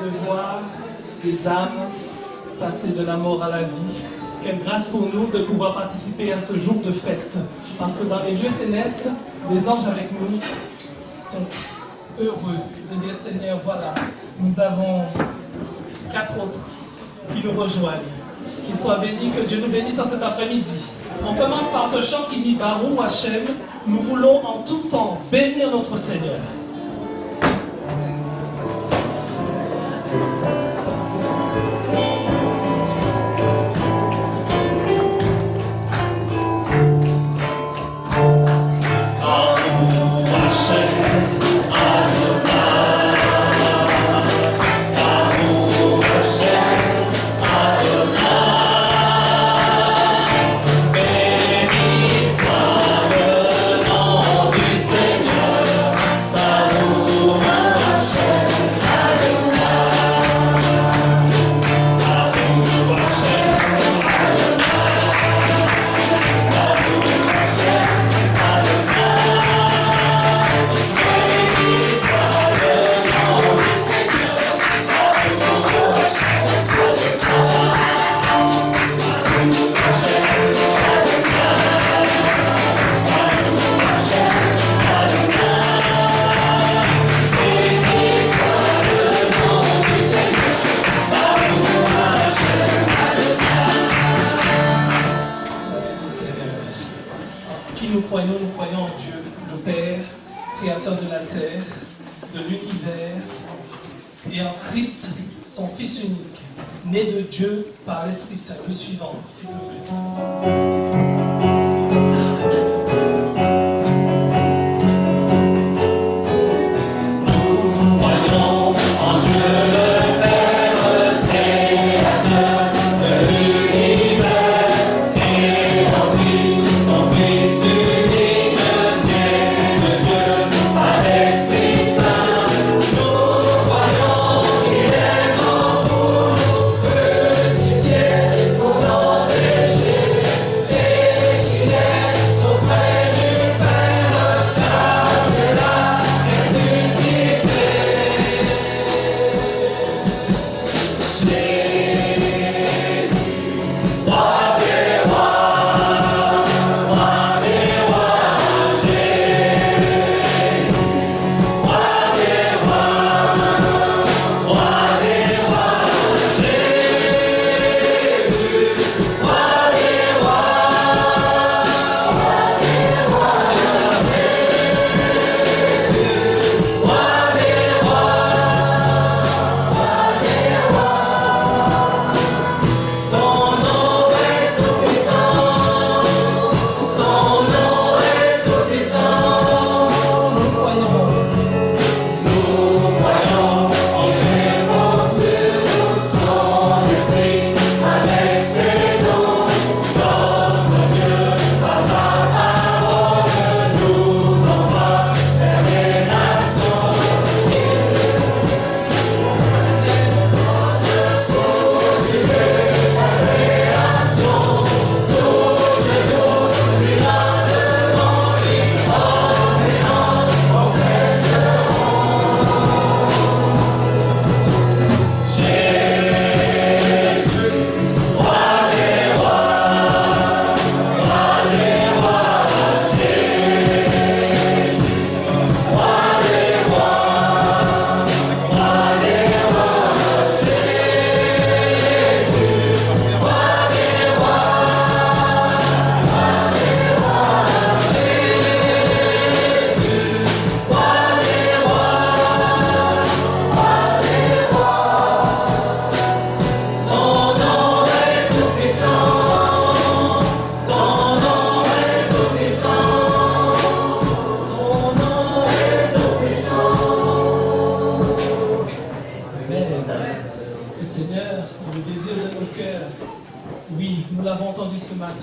De voir des âmes passer de la mort à la vie. Quelle grâce pour nous de pouvoir participer à ce jour de fête. Parce que dans les lieux célestes, les anges avec nous sont heureux de dire Seigneur, voilà, nous avons 4 autres qui nous rejoignent. Qu'ils soient bénis, que Dieu nous bénisse en cet après-midi. On commence par ce chant qui dit Baruch Hashem, nous voulons en tout temps bénir notre Seigneur. Nous croyons en Dieu, le Père, créateur de la terre, de l'univers, et en Christ, son Fils unique, né de Dieu par l'Esprit Saint. Le suivant, s'il te plaît.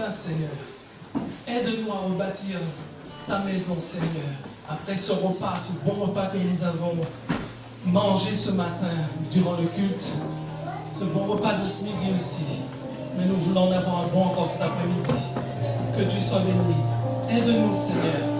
Seigneur. Aide-nous à rebâtir ta maison, Seigneur. Après ce repas, ce bon repas que nous avons mangé ce matin durant le culte, ce bon repas de ce midi aussi. Mais nous voulons en avoir un bon encore cet après-midi. Que Dieu soit béni. Aide-nous, Seigneur.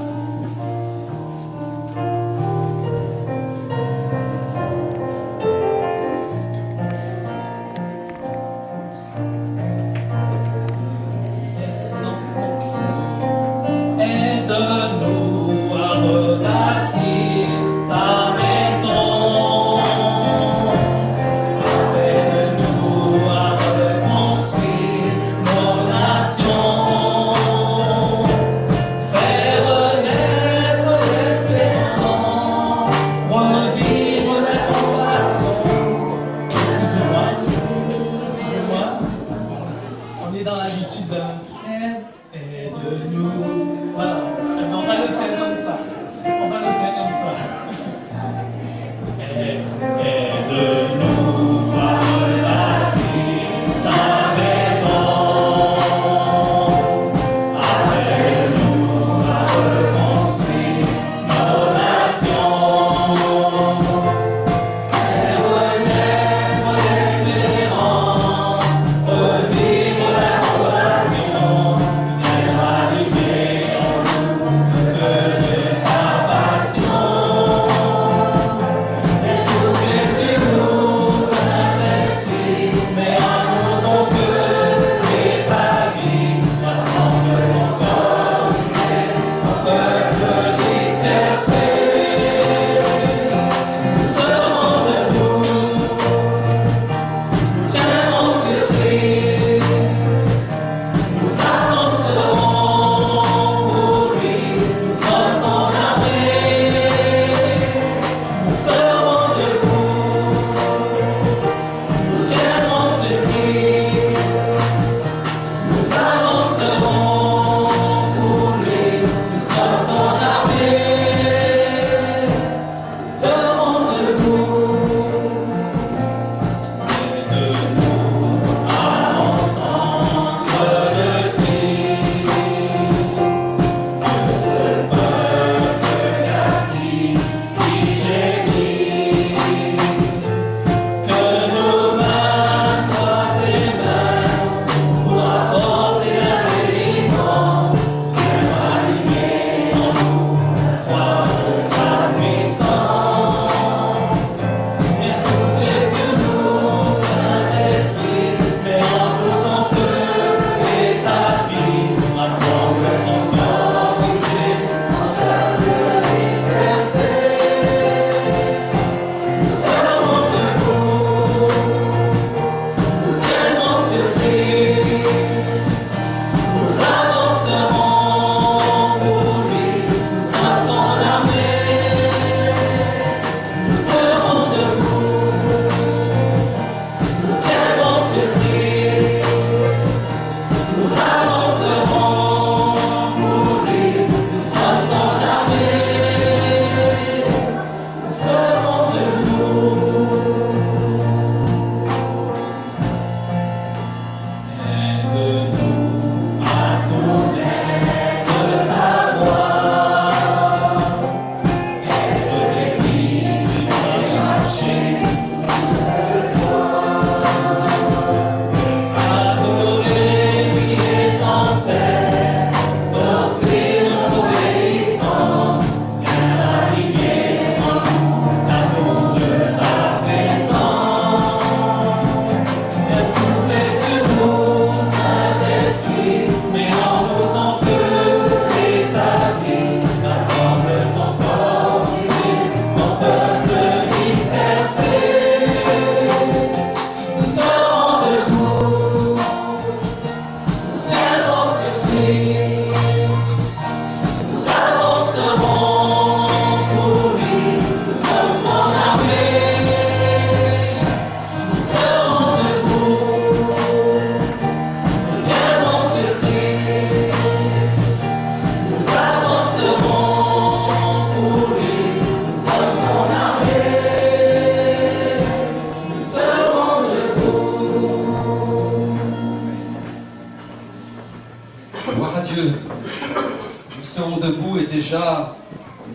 serons debout et déjà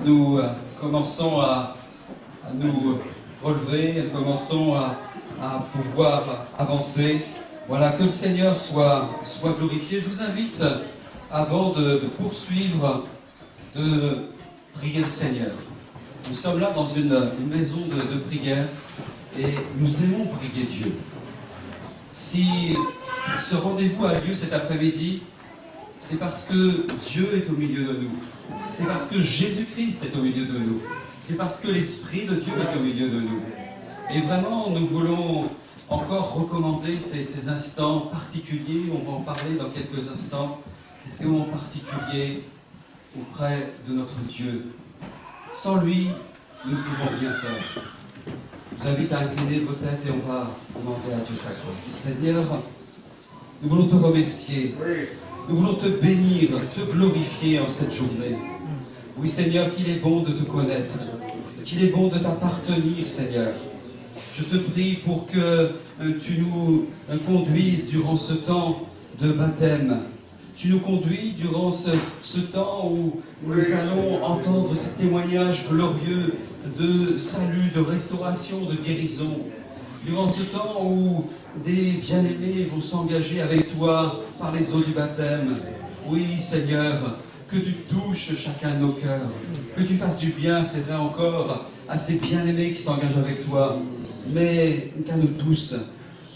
nous commençons à nous relever, commençons à pouvoir avancer. Voilà, que le Seigneur soit glorifié. Je vous invite, avant de poursuivre, de prier le Seigneur. Nous sommes là dans une maison de prière et nous aimons prier Dieu. Si ce rendez-vous a lieu cet après-midi, c'est parce que Dieu est au milieu de nous. C'est parce que Jésus-Christ est au milieu de nous. C'est parce que l'Esprit de Dieu est au milieu de nous. Et vraiment, nous voulons encore recommander ces instants particuliers. On va en parler dans quelques instants. Ces moments particuliers auprès de notre Dieu. Sans lui, nous ne pouvons rien faire. Je vous invite à incliner vos têtes et on va demander à Dieu sa grâce. Seigneur, nous voulons te remercier. Nous voulons te bénir, te glorifier en cette journée. Oui, Seigneur, qu'il est bon de te connaître, qu'il est bon de t'appartenir, Seigneur. Je te prie pour que tu nous conduises durant ce temps de baptême. Tu nous conduis durant ce temps où nous allons entendre ces témoignages glorieux de salut, de restauration, de guérison. Durant ce temps où des bien-aimés vont s'engager avec toi par les eaux du baptême. Oui, Seigneur, que tu touches chacun de nos cœurs, que tu fasses du bien, c'est vrai encore, à ces bien-aimés qui s'engagent avec toi, mais qu'à nous tous,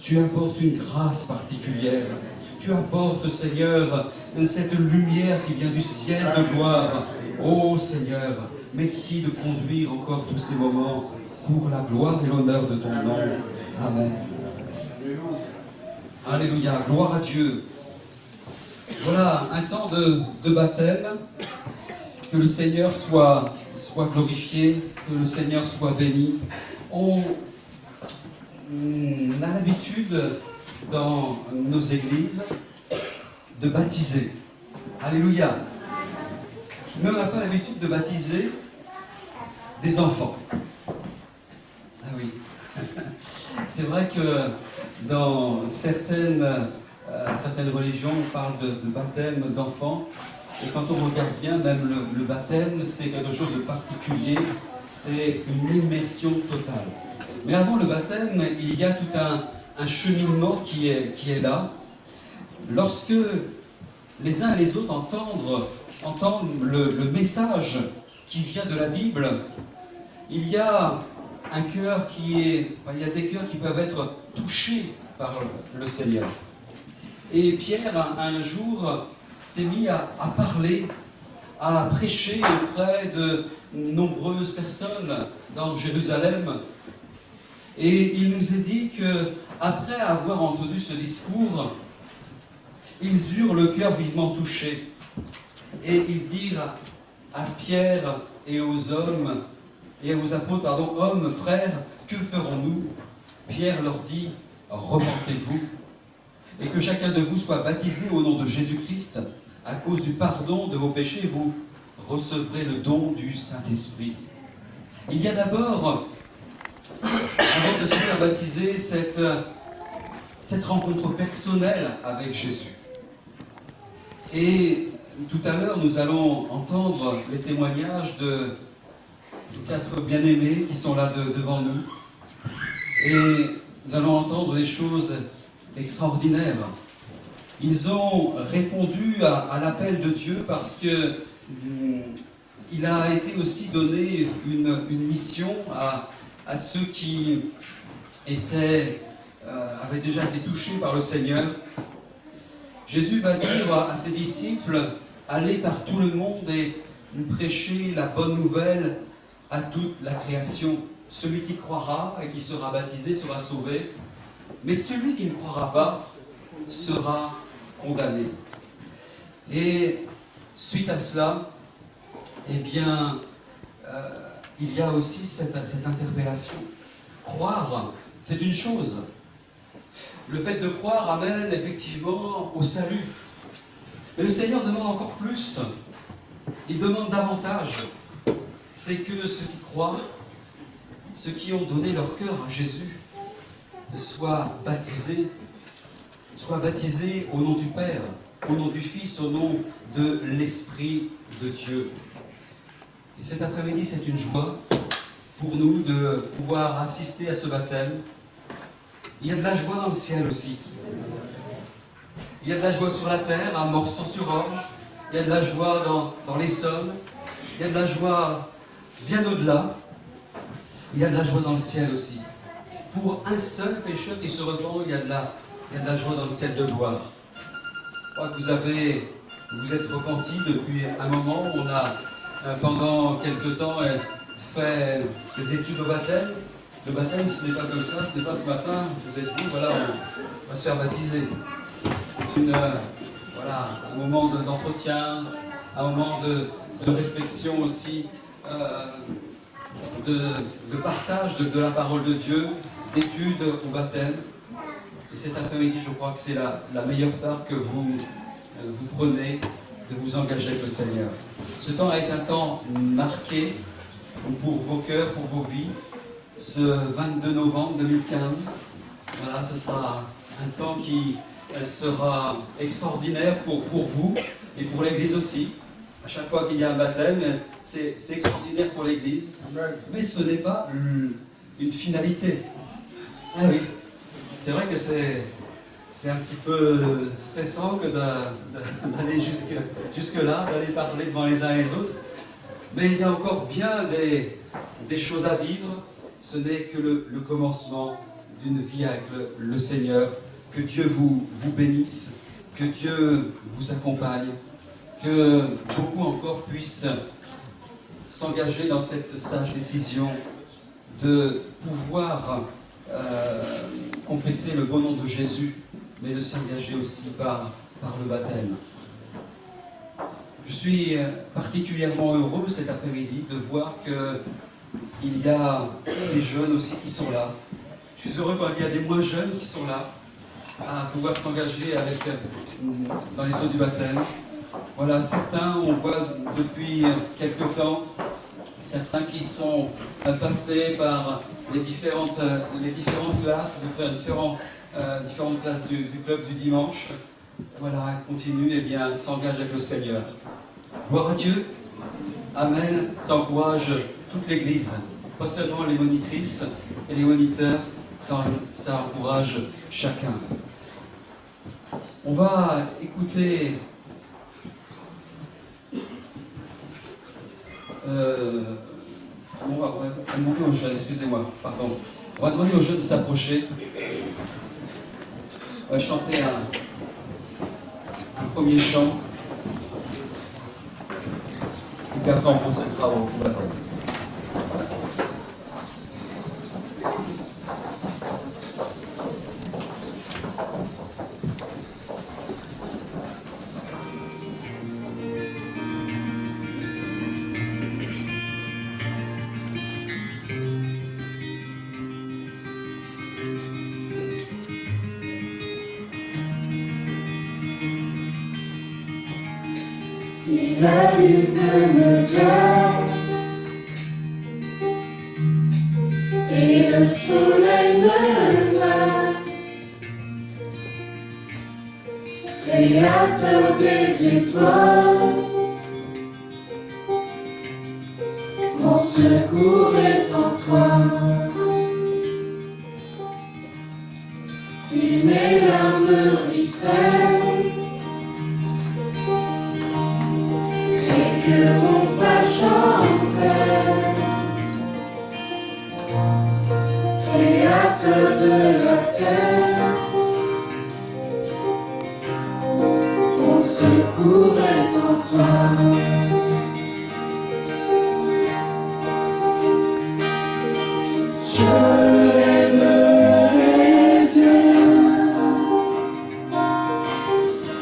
tu apportes une grâce particulière. Tu apportes, Seigneur, cette lumière qui vient du ciel de gloire. Oh Seigneur, merci de conduire encore tous ces moments pour la gloire et l'honneur de ton nom. Amen. Alléluia, gloire à Dieu. Voilà, un temps de baptême. Que le Seigneur soit glorifié, que le Seigneur soit béni. On a l'habitude dans nos églises de baptiser. Alléluia. Mais on n'a pas l'habitude de baptiser des enfants. Ah oui. C'est vrai que dans certaines religions, on parle de baptême d'enfants. Et quand on regarde bien, même le baptême, c'est quelque chose de particulier. C'est une immersion totale. Mais avant le baptême, il y a tout un cheminement qui est là. Lorsque les uns et les autres entendent le message qui vient de la Bible, il y a un cœur il y a des cœurs qui peuvent être touchés par le Seigneur. Et Pierre, un jour, s'est mis à parler, à prêcher auprès de nombreuses personnes dans Jérusalem. Et il nous est dit qu'après avoir entendu ce discours, ils eurent le cœur vivement touché. Et ils dirent à Pierre et aux hommes, et aux apôtres, hommes, frères, que ferons-nous? Pierre leur dit, repentez-vous, et que chacun de vous soit baptisé au nom de Jésus-Christ, à cause du pardon de vos péchés, vous recevrez le don du Saint-Esprit. Il y a d'abord, avant de se faire baptiser, cette rencontre personnelle avec Jésus. Et tout à l'heure, nous allons entendre les témoignages de 4 bien-aimés qui sont là devant nous. Et nous allons entendre des choses extraordinaires. Ils ont répondu à l'appel de Dieu parce que il a été aussi donné une mission à ceux qui avaient déjà été touchés par le Seigneur. Jésus va dire à ses disciples, allez par tout le monde et prêchez la bonne nouvelle à toute la création. Celui qui croira et qui sera baptisé sera sauvé, mais celui qui ne croira pas sera condamné. Et suite à cela, eh bien, il y a aussi cette interpellation. Croire, c'est une chose. Le fait de croire amène effectivement au salut. Mais le Seigneur demande encore plus. Il demande davantage. C'est que ceux qui croient, ceux qui ont donné leur cœur à Jésus, soient baptisés au nom du Père, au nom du Fils, au nom de l'Esprit de Dieu. Et cet après-midi, c'est une joie pour nous de pouvoir assister à ce baptême. Il y a de la joie dans le ciel aussi. Il y a de la joie sur la terre, à Morsan-sur-Orge. Il y a de la joie dans l'Essonne. Il y a de la joie bien au-delà. Il y a de la joie dans le ciel aussi. Pour un seul pécheur qui se repent, il y a de la joie dans le ciel de gloire. Je crois que vous êtes repentis depuis un moment. On a pendant quelque temps fait ces études au baptême. Le baptême, ce n'est pas comme ça, ce n'est pas ce matin, vous êtes dit, voilà, on va se faire baptiser. C'est un moment d'entretien, un moment de réflexion aussi, de partage de la parole de Dieu, d'études au baptême. Et cet après-midi, je crois que c'est la meilleure part que vous prenez de vous engager avec le Seigneur. Ce temps a été un temps marqué pour vos cœurs, pour vos vies. Ce 22 novembre 2015, voilà, ce sera un temps qui sera extraordinaire pour vous et pour l'Église aussi. À chaque fois qu'il y a un baptême, c'est extraordinaire pour l'Église, mais ce n'est pas une finalité. Ah oui, c'est vrai que c'est un petit peu stressant que d'aller jusque-là, d'aller parler devant les uns et les autres, mais il y a encore bien des choses à vivre. Ce n'est que le commencement d'une vie avec le Seigneur. Que Dieu vous bénisse, que Dieu vous accompagne, que beaucoup encore puissent s'engager dans cette sage décision de pouvoir confesser le beau nom de Jésus, mais de s'engager aussi par le baptême. Je suis particulièrement heureux cet après-midi de voir qu'il y a des jeunes aussi qui sont là. Je suis heureux quand il y a des moins jeunes qui sont là, à pouvoir s'engager dans les eaux du baptême. Voilà, certains, on voit depuis quelque temps, certains qui sont passés par les différentes classes, différentes classes du club du dimanche. Voilà, continuent et bien s'engagent avec le Seigneur. Gloire à Dieu. Amen. Ça encourage toute l'Église, pas seulement les monitrices et les moniteurs, ça encourage chacun. On va écouter on va demander aux jeunes, excusez-moi, pardon. On va demander aux jeunes de s'approcher. On va chanter un premier chant. Et puis après on procédera au baptême. Si la lune me glace et le soleil me glace, Créateur des étoiles, mon secours est en toi. Si mes larmes ruissellent et que mon pas chancelle, Créateur de la terre, mon secours est en toi. Je lève les yeux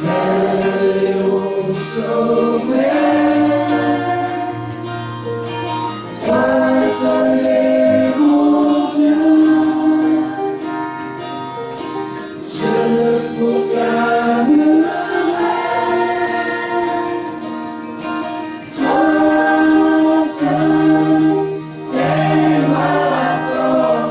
vers au sommet. Toi seul est mon Dieu. Je proclamerai toi seul est ma force.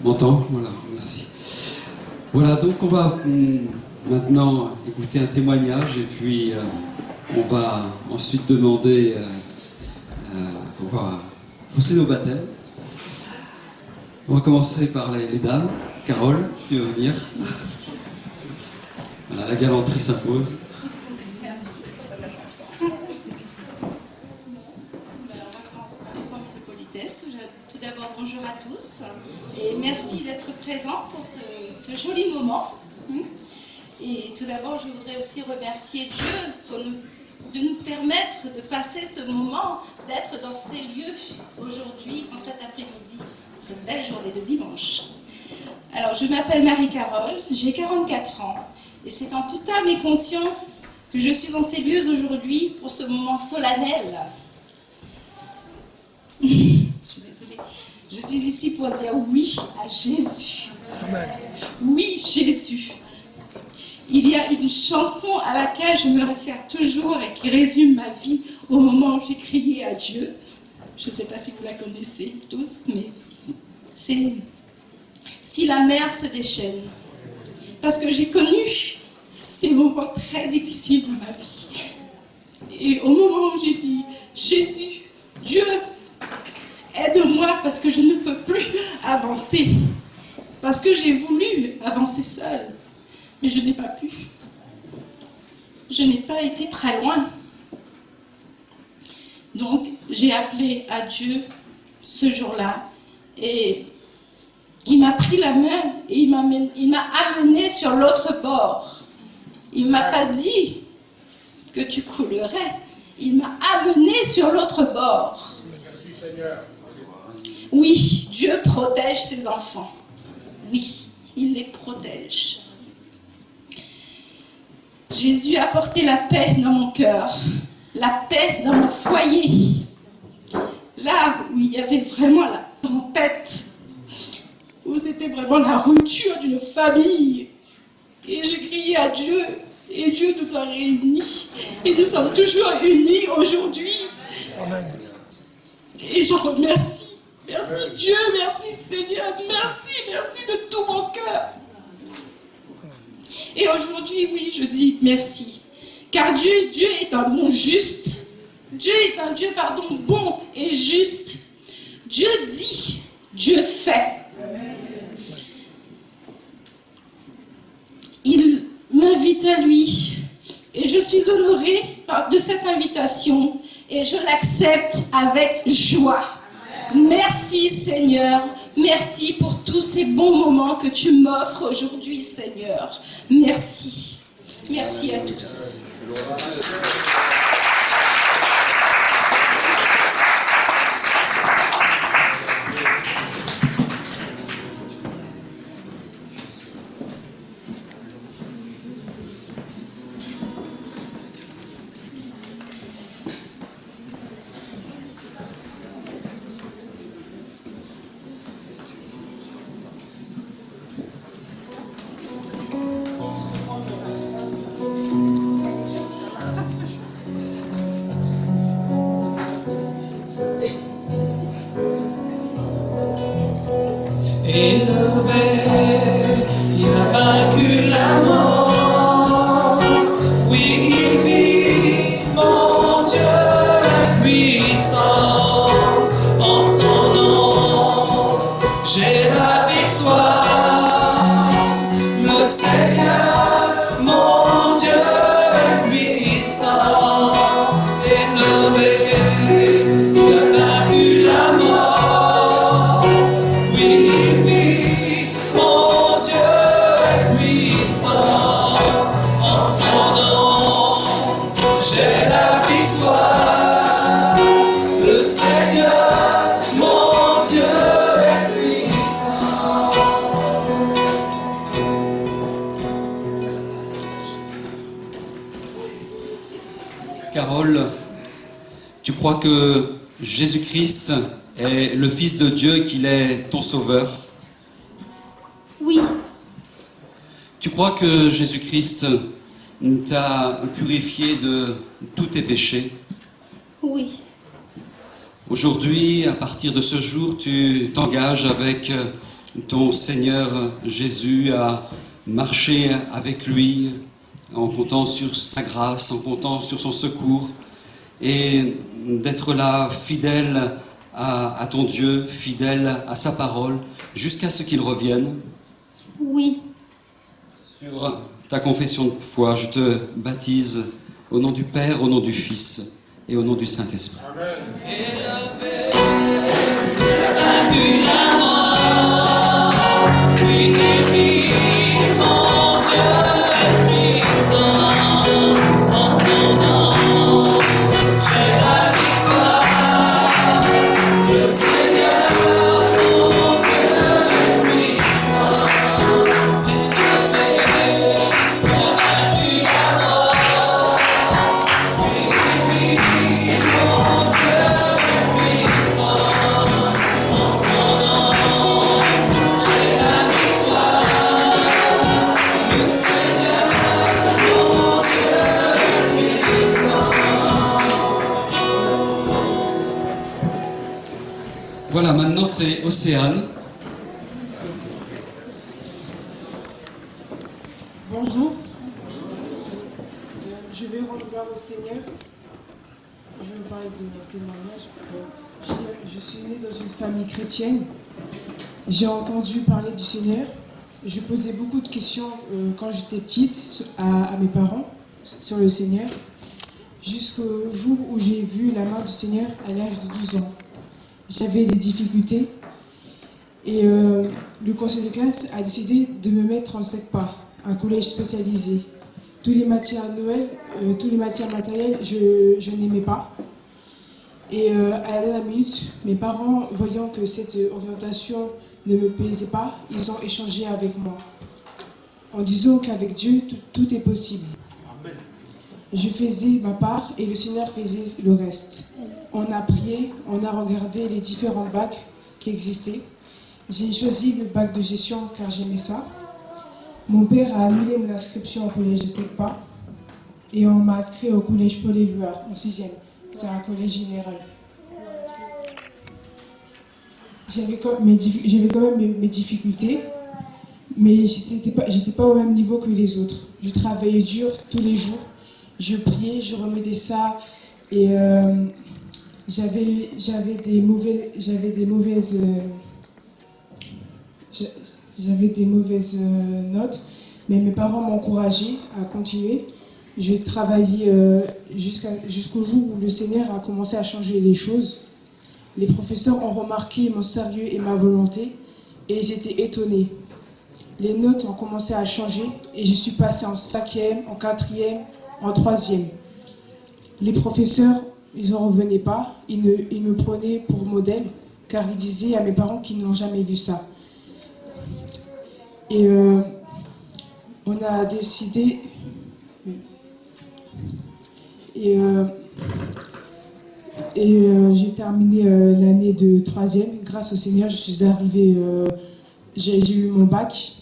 M'entend? Voilà, merci. Voilà, donc on va maintenant écouter un témoignage et puis on va ensuite demander, on va procéder au baptême. On va commencer par les dames. Carole, si tu veux venir. Voilà, la galanterie s'impose. Tout d'abord, bonjour à tous et merci d'être présents pour ce joli moment. Et tout d'abord, je voudrais aussi remercier Dieu de nous permettre de passer ce moment, d'être dans ces lieux aujourd'hui, en cet après-midi, cette belle journée de dimanche. Alors, je m'appelle Marie-Carole, j'ai 44 ans et c'est en toute âme et conscience que je suis en ces lieux aujourd'hui pour ce moment solennel. Je suis désolée. Je suis ici pour dire oui à Jésus. Oui, Jésus. Il y a une chanson à laquelle je me réfère toujours et qui résume ma vie au moment où j'ai crié à Dieu. Je ne sais pas si vous la connaissez tous, mais c'est « Si la mer se déchaîne ». Parce que j'ai connu ces moments très difficiles dans ma vie. Et au moment où j'ai dit « Jésus, Dieu, aide-moi parce que je ne peux plus avancer. » Parce que j'ai voulu avancer seule, mais je n'ai pas pu. Je n'ai pas été très loin. Donc, j'ai appelé à Dieu ce jour-là et il m'a pris la main et il m'a amené sur l'autre bord. Il ne m'a pas dit que tu coulerais. Il m'a amené sur l'autre bord. Merci Seigneur. Oui, Dieu protège ses enfants. Oui, il les protège. Jésus a apporté la paix dans mon cœur, la paix dans mon foyer. Là où il y avait vraiment la tempête, où c'était vraiment la rupture d'une famille. Et j'ai crié à Dieu, et Dieu nous a réunis. Et nous sommes toujours unis aujourd'hui. Et je remercie. Merci Dieu, merci Seigneur, merci de tout mon cœur. Et aujourd'hui, oui, je dis merci. Car Dieu est un bon juste. Dieu est un Dieu, bon et juste. Dieu dit, Dieu fait. Il m'invite à lui. Et je suis honorée de cette invitation. Et je l'accepte avec joie. Merci Seigneur. Merci pour tous ces bons moments que tu m'offres aujourd'hui, Seigneur. Merci. Merci à tous. Élevé, il a vaincu la mort. Oui, il vit, mon Dieu est puissant. En son nom, j'ai la victoire. Le Seigneur, mon Dieu est puissant. Élevé, il a vaincu la mort. Oui, mon Dieu est puissant, en son nom, j'ai la victoire. Le Seigneur, mon Dieu est puissant. Carole, tu crois que Jésus-Christ est le Fils de Dieu, qu'il est ton sauveur? Oui, Tu crois que Jésus-Christ t'a purifié de tous tes péchés? oui, Aujourd'hui, à partir de ce jour, tu t'engages avec ton Seigneur Jésus à marcher avec lui en comptant sur sa grâce, en comptant sur son secours et d'être là fidèle à ton Dieu, fidèle à sa parole jusqu'à ce qu'il revienne. oui. Sur ta confession de foi, je te baptise au nom du Père, au nom du Fils et au nom du Saint-Esprit. Élevé, il a vaincu la mort. Oui, il vit, mon Dieu est puissant. En son nom, j'ai la victoire. Le Seigneur, mon Dieu est puissant. Élevé, il a vaincu la mort. Oui, il vit, mon Dieu est puissant. En son nom, j'ai la victoire. Le Seigneur, mon Dieu est puissant. Voilà, maintenant c'est Océane. Bonjour. Je vais rendre gloire au Seigneur. Je vais vous parler de mon témoignage. Je suis née dans une famille chrétienne. J'ai entendu parler du Seigneur. Je posais beaucoup de questions quand j'étais petite à mes parents sur le Seigneur. Jusqu'au jour où j'ai vu la main du Seigneur à l'âge de 12 ans. J'avais des difficultés et le conseil de classe a décidé de me mettre en SECPA, un collège spécialisé. Toutes les matières Noël, toutes les matières matérielles, je n'aimais pas. Et à la dernière minute, mes parents, voyant que cette orientation ne me plaisait pas, ils ont échangé avec moi, en disant qu'avec Dieu, tout est possible. Je faisais ma part et le Seigneur faisait le reste. On a prié, on a regardé les différents bacs qui existaient. J'ai choisi le bac de gestion car j'aimais ça. Mon père a annulé mon inscription au collège de SECPA et on m'a inscrit au collège Paul-Éluard en 6e. C'est un collège général. J'avais quand même mes difficultés, mais j'étais pas au même niveau que les autres. Je travaillais dur tous les jours, je priais, je remettais ça et j'avais des mauvaises notes, mais mes parents m'ont encouragé à continuer. Je travaillais jusqu'au jour où le Seigneur a commencé à changer les choses. Les professeurs ont remarqué mon sérieux et ma volonté et ils étaient étonnés. Les notes ont commencé à changer et je suis passée en 5e, en 4e, en 3e. Les professeurs, ils n'en revenaient pas, ils me prenaient pour modèle car ils disaient à mes parents qu'ils n'ont jamais vu ça. Et on a décidé... j'ai terminé l'année de 3e. Grâce au Seigneur, je suis arrivée, j'ai eu mon bac.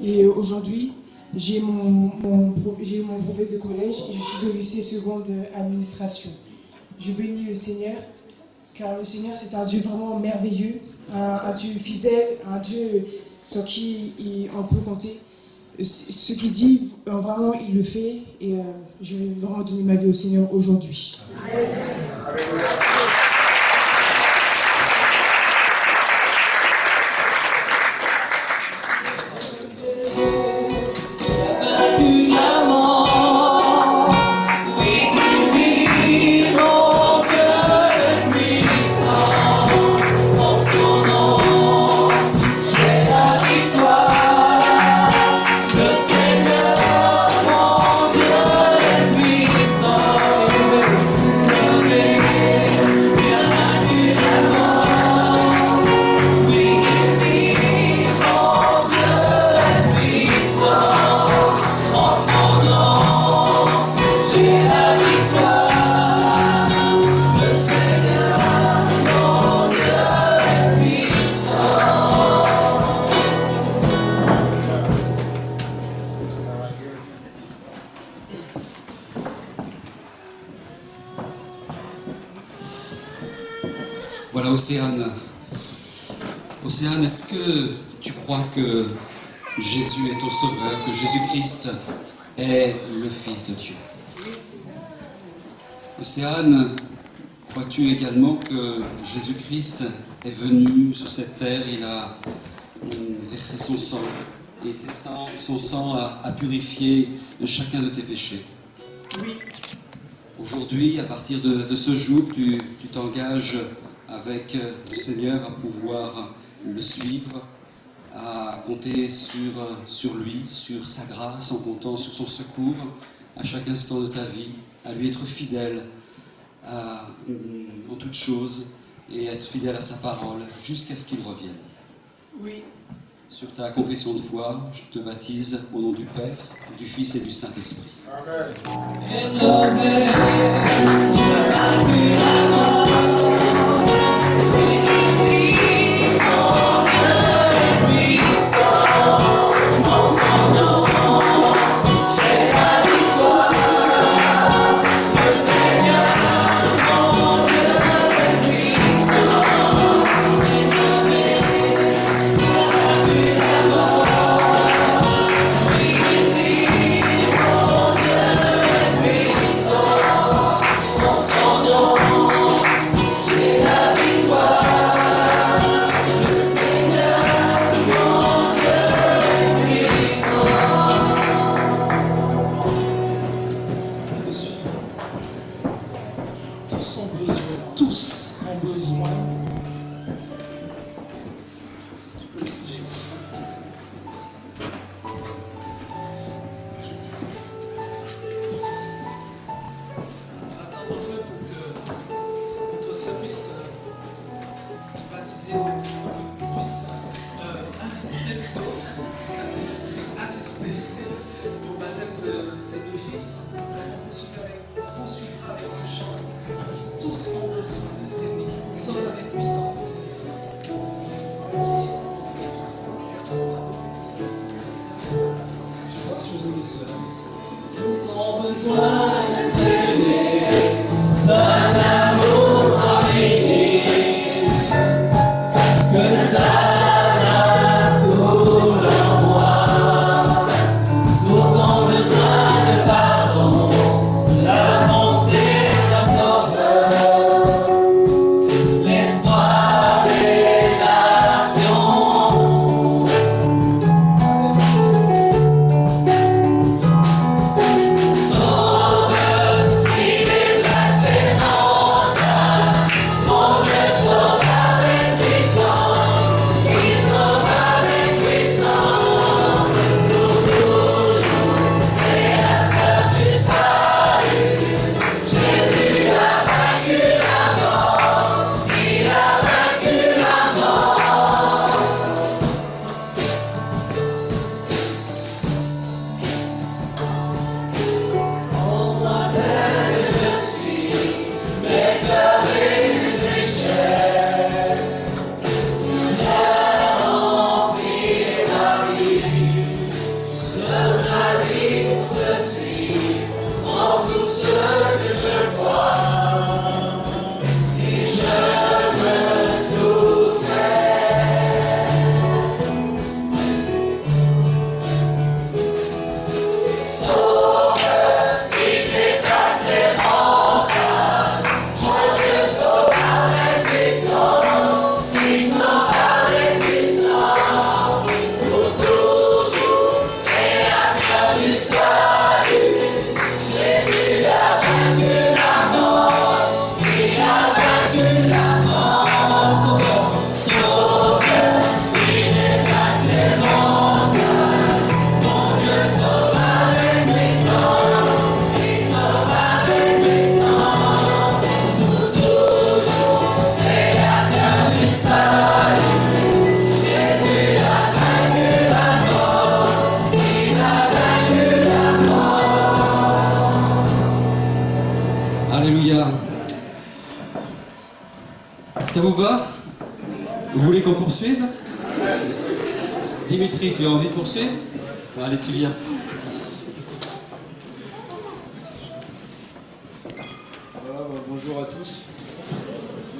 Et aujourd'hui, j'ai eu mon brevet de collège et je suis au lycée seconde administration. Je bénis le Seigneur, car le Seigneur, c'est un Dieu vraiment merveilleux, un Dieu fidèle, un Dieu sur qui on peut compter. Ce qu'il dit, vraiment, il le fait. Et je vais vraiment donner ma vie au Seigneur aujourd'hui. Voilà, Océane. Océane, est-ce que tu crois que Jésus est ton sauveur, que Jésus-Christ est le Fils de Dieu? Océane, crois-tu également que Jésus-Christ est venu sur cette terre, il a versé son sang, et son sang a purifié chacun de tes péchés? Oui. Aujourd'hui, à partir de ce jour, tu t'engages avec ton Seigneur à pouvoir le suivre, à compter sur lui, sur sa grâce, en comptant sur son secours à chaque instant de ta vie, à lui être fidèle en toutes choses et être fidèle à sa parole jusqu'à ce qu'il revienne. Oui. Sur ta confession de foi, je te baptise au nom du Père, du Fils et du Saint-Esprit. Amen. Tous ont besoin. Attends un peu pour que ça puisse baptiser, puisse assister au baptême de ces deux fils. Ensuite avec sur ce chant. Tous ont besoin d'être aimés, sauf avec puissance. Je crois sur nous les sœurs. Tous ont besoin d'être aimés, d'un amour sans limite, que ta grâce coule en moi. Tous ont besoin de pardon, la bonté d'un sauveur, l'espoir des nations. Sauveur qui déplace les montagnes, mon Dieu sauve avec puissance, il sauve avec puissance, pour toujours, créateur du salut. Jésus a vaincu la mort, il a vaincu la mort. En moi tel je suis, mes cœurs et mes échecs, viens remplir ma vie, je donne ma vie pour te suivre, en tout ce que je crois, et je me soumets. Sauveur qui déplace les montagnes, mon Dieu sauve avec puissance, il sauve avec puissance, pour toujours, créateur du salut. Jésus a vaincu la mort, il a vaincu la mort. Sauveur, qui déplace les montagnes, mon Dieu sauve avec puissance, il sauve avec puissance, pour toujours, créateur du salut. Jésus a vaincu la mort, il a vaincu la mort. Alléluia. Ça vous va? Vous voulez qu'on poursuive? Dimitri, tu as envie de poursuivre? Bon, allez, tu viens. Voilà, bonjour à tous.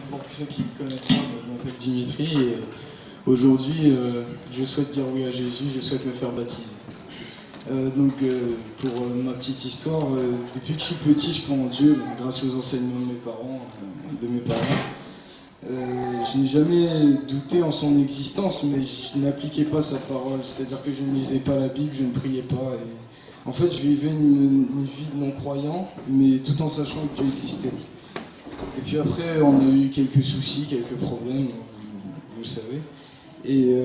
Pour ceux qui ne me connaissent pas, je m'appelle Dimitri et aujourd'hui je souhaite dire oui à Jésus, je souhaite me faire baptiser. Pour ma petite histoire, depuis que je suis petit, je crois en Dieu, grâce aux enseignements de mes parents. Je n'ai jamais douté en son existence, mais je n'appliquais pas sa parole. C'est-à-dire que je ne lisais pas la Bible, je ne priais pas. Et en fait, je vivais une vie de non-croyant, mais tout en sachant que Dieu existait. Et puis après, on a eu quelques soucis, quelques problèmes, vous le savez. Et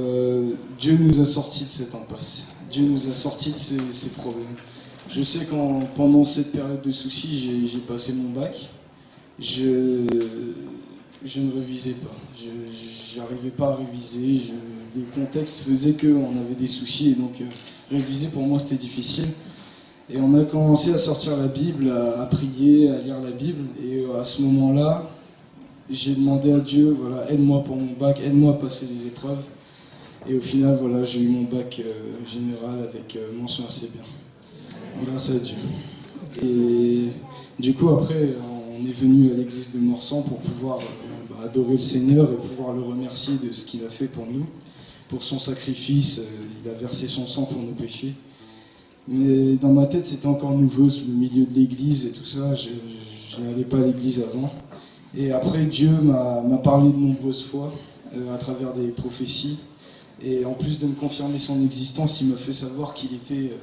Dieu nous a sortis de cette impasse. Dieu nous a sortis de ces problèmes. Je sais qu'en pendant cette période de soucis, j'ai passé mon bac. Je ne révisais pas. Je n'arrivais pas à réviser. Les contextes faisaient qu'on avait des soucis et donc réviser pour moi c'était difficile. Et on a commencé à sortir la Bible, à prier, à lire la Bible. Et à ce moment-là, j'ai demandé à Dieu, voilà, aide-moi pour mon bac, aide-moi à passer les épreuves. Et au final, voilà, j'ai eu mon bac général avec mention assez bien. Grâce à Dieu. Et du coup, après, on est venu à l'église de Morsan pour pouvoir adorer le Seigneur et pouvoir le remercier de ce qu'il a fait pour nous, pour son sacrifice. Il a versé son sang pour nos péchés. Mais dans ma tête, c'était encore nouveau, le milieu de l'église et tout ça. Je n'allais pas à l'église avant. Et après, Dieu m'a parlé de nombreuses fois à travers des prophéties. Et en plus de me confirmer son existence, il m'a fait savoir qu'il était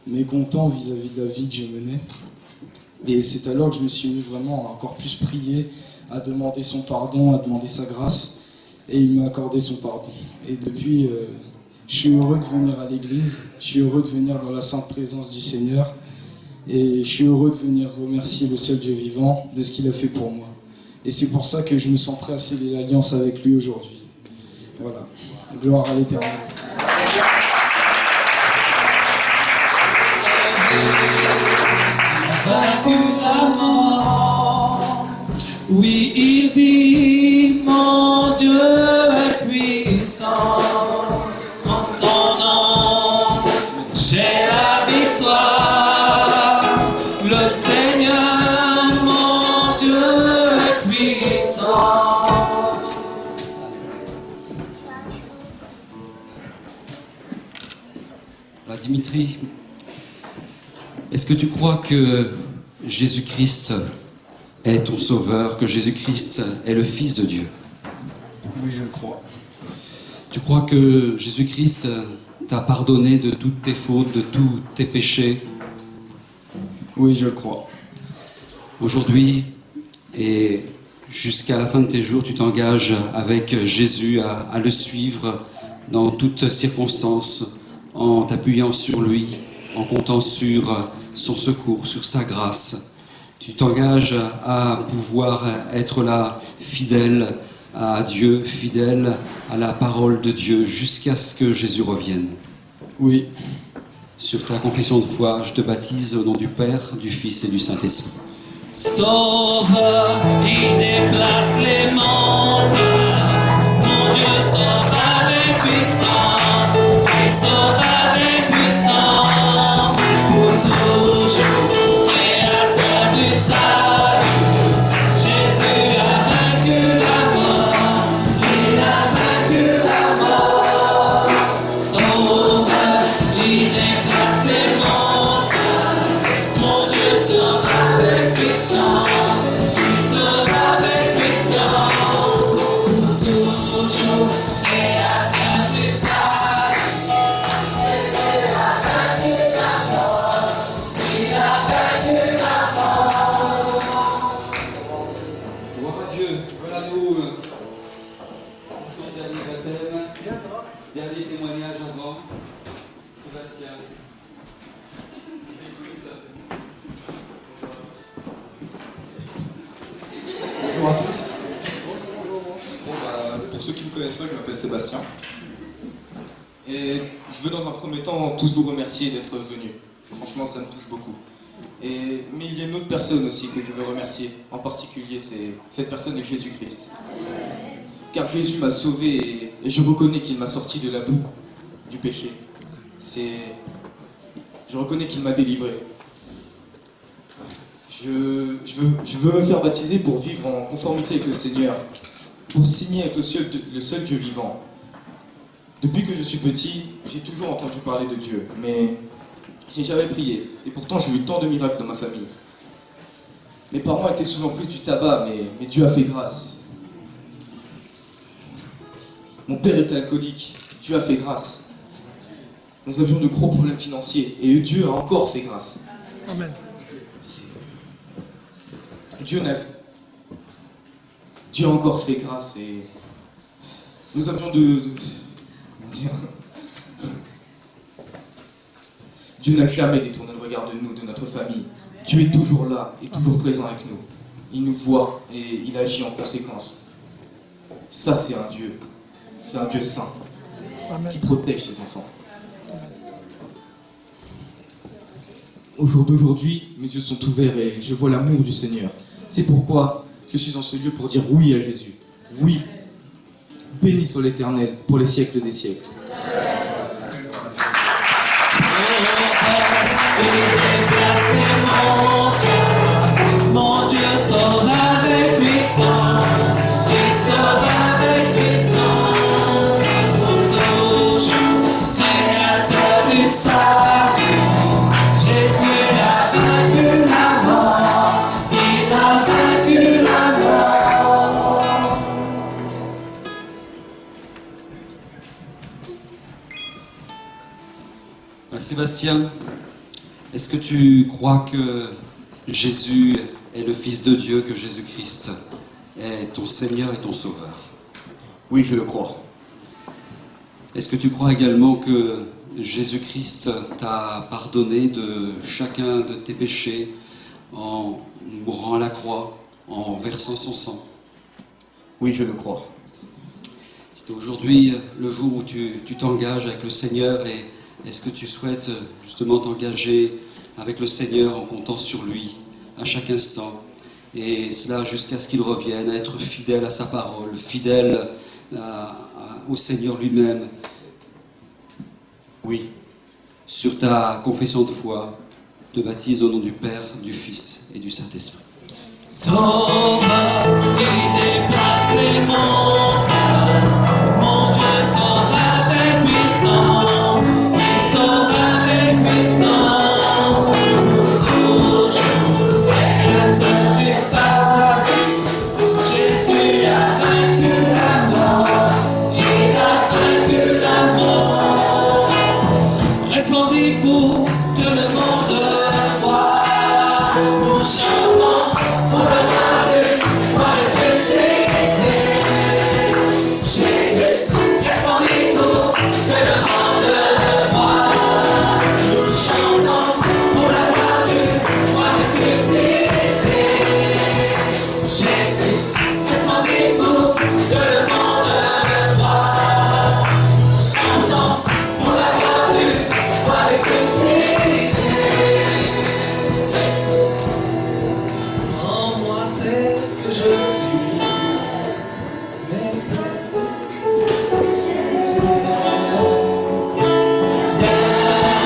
mécontent vis-à-vis de la vie que je menais. Et c'est alors que je me suis mis vraiment à encore plus prier, à demander son pardon, à demander sa grâce. Et il m'a accordé son pardon. Et depuis, je suis heureux de venir à l'église, je suis heureux de venir dans la sainte présence du Seigneur. Et je suis heureux de venir remercier le seul Dieu vivant de ce qu'il a fait pour moi. Et c'est pour ça que je me sens prêt à sceller l'alliance avec lui aujourd'hui. Voilà. Gloire à l'Éternel. Vaincu la mort. Oui, il vit, mon Dieu est puissant. En son nom, j'ai la victoire. Le Seigneur, mon Dieu est puissant. Voilà, Dimitri, est-ce que tu crois que Jésus-Christ est ton sauveur, que Jésus-Christ est le Fils de Dieu? Oui, je le crois. Tu crois que Jésus-Christ t'a pardonné de toutes tes fautes, de tous tes péchés? Oui, je le crois. Aujourd'hui et jusqu'à la fin de tes jours, tu t'engages avec Jésus à le suivre dans toutes circonstances, en t'appuyant sur lui, en comptant sur son secours, sur sa grâce. Tu t'engages à pouvoir être là, fidèle à Dieu, fidèle à la parole de Dieu, jusqu'à ce que Jésus revienne. Oui. Sur ta confession de foi, je te baptise au nom du Père, du Fils et du Saint-Esprit. Sauveur, il déplace les montagnes. Mon Dieu sauve avec puissance. Il sauve avec puissance. Pour toujours, créateur du salut. Jésus a vaincu la mort. Il a vaincu la mort. Sauveur, il déplace les montagnes. Mon Dieu sauve avec puissance. Il sauve avec puissance. Pour toujours, créateur du salut. Jésus a vaincu la mort. Il a vaincu la mort. Gloire à Dieu, voilà nous son dernier baptême, dernier témoignage avant. Sébastien. Bonjour à tous. Pour ceux qui ne me connaissent pas, je m'appelle Sébastien. Et je veux dans un premier temps tous vous remercier d'être venus. Franchement, ça me touche beaucoup. Mais il y a une autre personne aussi que je veux remercier. En particulier, c'est cette personne de Jésus-Christ. Car Jésus m'a sauvé et je reconnais qu'il m'a sorti de la boue du péché. Je reconnais qu'il m'a délivré. Je veux me faire baptiser pour vivre en conformité avec le Seigneur, pour signer avec le seul Dieu vivant. Depuis que je suis petit, j'ai toujours entendu parler de Dieu, mais j'ai jamais prié. Et pourtant, j'ai eu tant de miracles dans ma famille. Mes parents étaient souvent pris du tabac, mais Dieu a fait grâce. Mon père était alcoolique, Dieu a fait grâce. Nous avions de gros problèmes financiers, et Dieu a encore fait grâce. Amen. Dieu a encore fait grâce, et nous avions comment dire, Dieu n'a jamais détourné le regard de nous, de notre famille. Dieu est toujours là, et toujours présent avec nous. Il nous voit, et il agit en conséquence. Ça, c'est un Dieu saint, qui protège ses enfants. Au jour d'aujourd'hui, mes yeux sont ouverts et je vois l'amour du Seigneur. C'est pourquoi je suis en ce lieu pour dire oui à Jésus. Oui. Béni soit l'Éternel pour les siècles des siècles. Mon Dieu sauve avec puissance. Il sauve avec puissance. Pour toujours, créateur du salut. Jésus a vaincu la mort. Il a vaincu la mort. Sébastien, est-ce que tu crois que Jésus est le Fils de Dieu, que Jésus-Christ est ton Seigneur et ton Sauveur? Oui, je le crois. Est-ce que tu crois également que Jésus-Christ t'a pardonné de chacun de tes péchés en mourant à la croix, en versant son sang? Oui, je le crois. C'était aujourd'hui le jour où tu t'engages avec le Seigneur, et est-ce que tu souhaites justement t'engager avec le Seigneur en comptant sur lui à chaque instant et cela jusqu'à ce qu'il revienne, à être fidèle à sa parole, fidèle au Seigneur lui-même. Oui, sur ta confession de foi, te baptise au nom du Père, du Fils et du Saint-Esprit. Sauve et déplace les montagnes. Mon Dieu sauve avec puissance. Il sauve avec puissance. Toujours créateur du salut. Jésus a vaincu la mort. Il a vaincu la mort. Resplendit pour que le monde voie. Nous chantons pour la gloire, pour les sociétés. Jésus, resplendit pour que le monde voie. Nous chantons pour la gloire, pour les sociétés. Jésus, resplendit pour que le monde voie. Nous chantons pour la gloire, pour les sociétés. Rends-moi tel que je suis, mais viens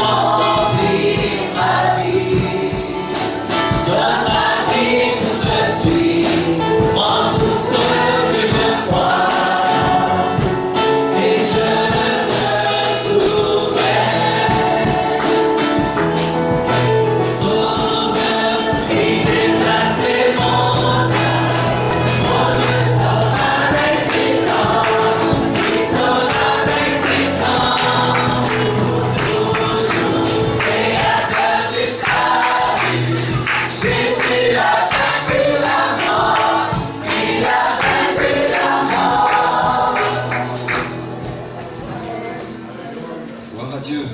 remplir ma vie, donne ma vie pour te suivre, prends tout ce que je crois, et je te soumets. Sauveur, il déplace les montagnes. Mon Dieu sauve avec puissance. Il sauve avec puissance. Toujours créateur du salut. Jésus a vaincu la mort. Il a vaincu la mort. Gloire à Dieu.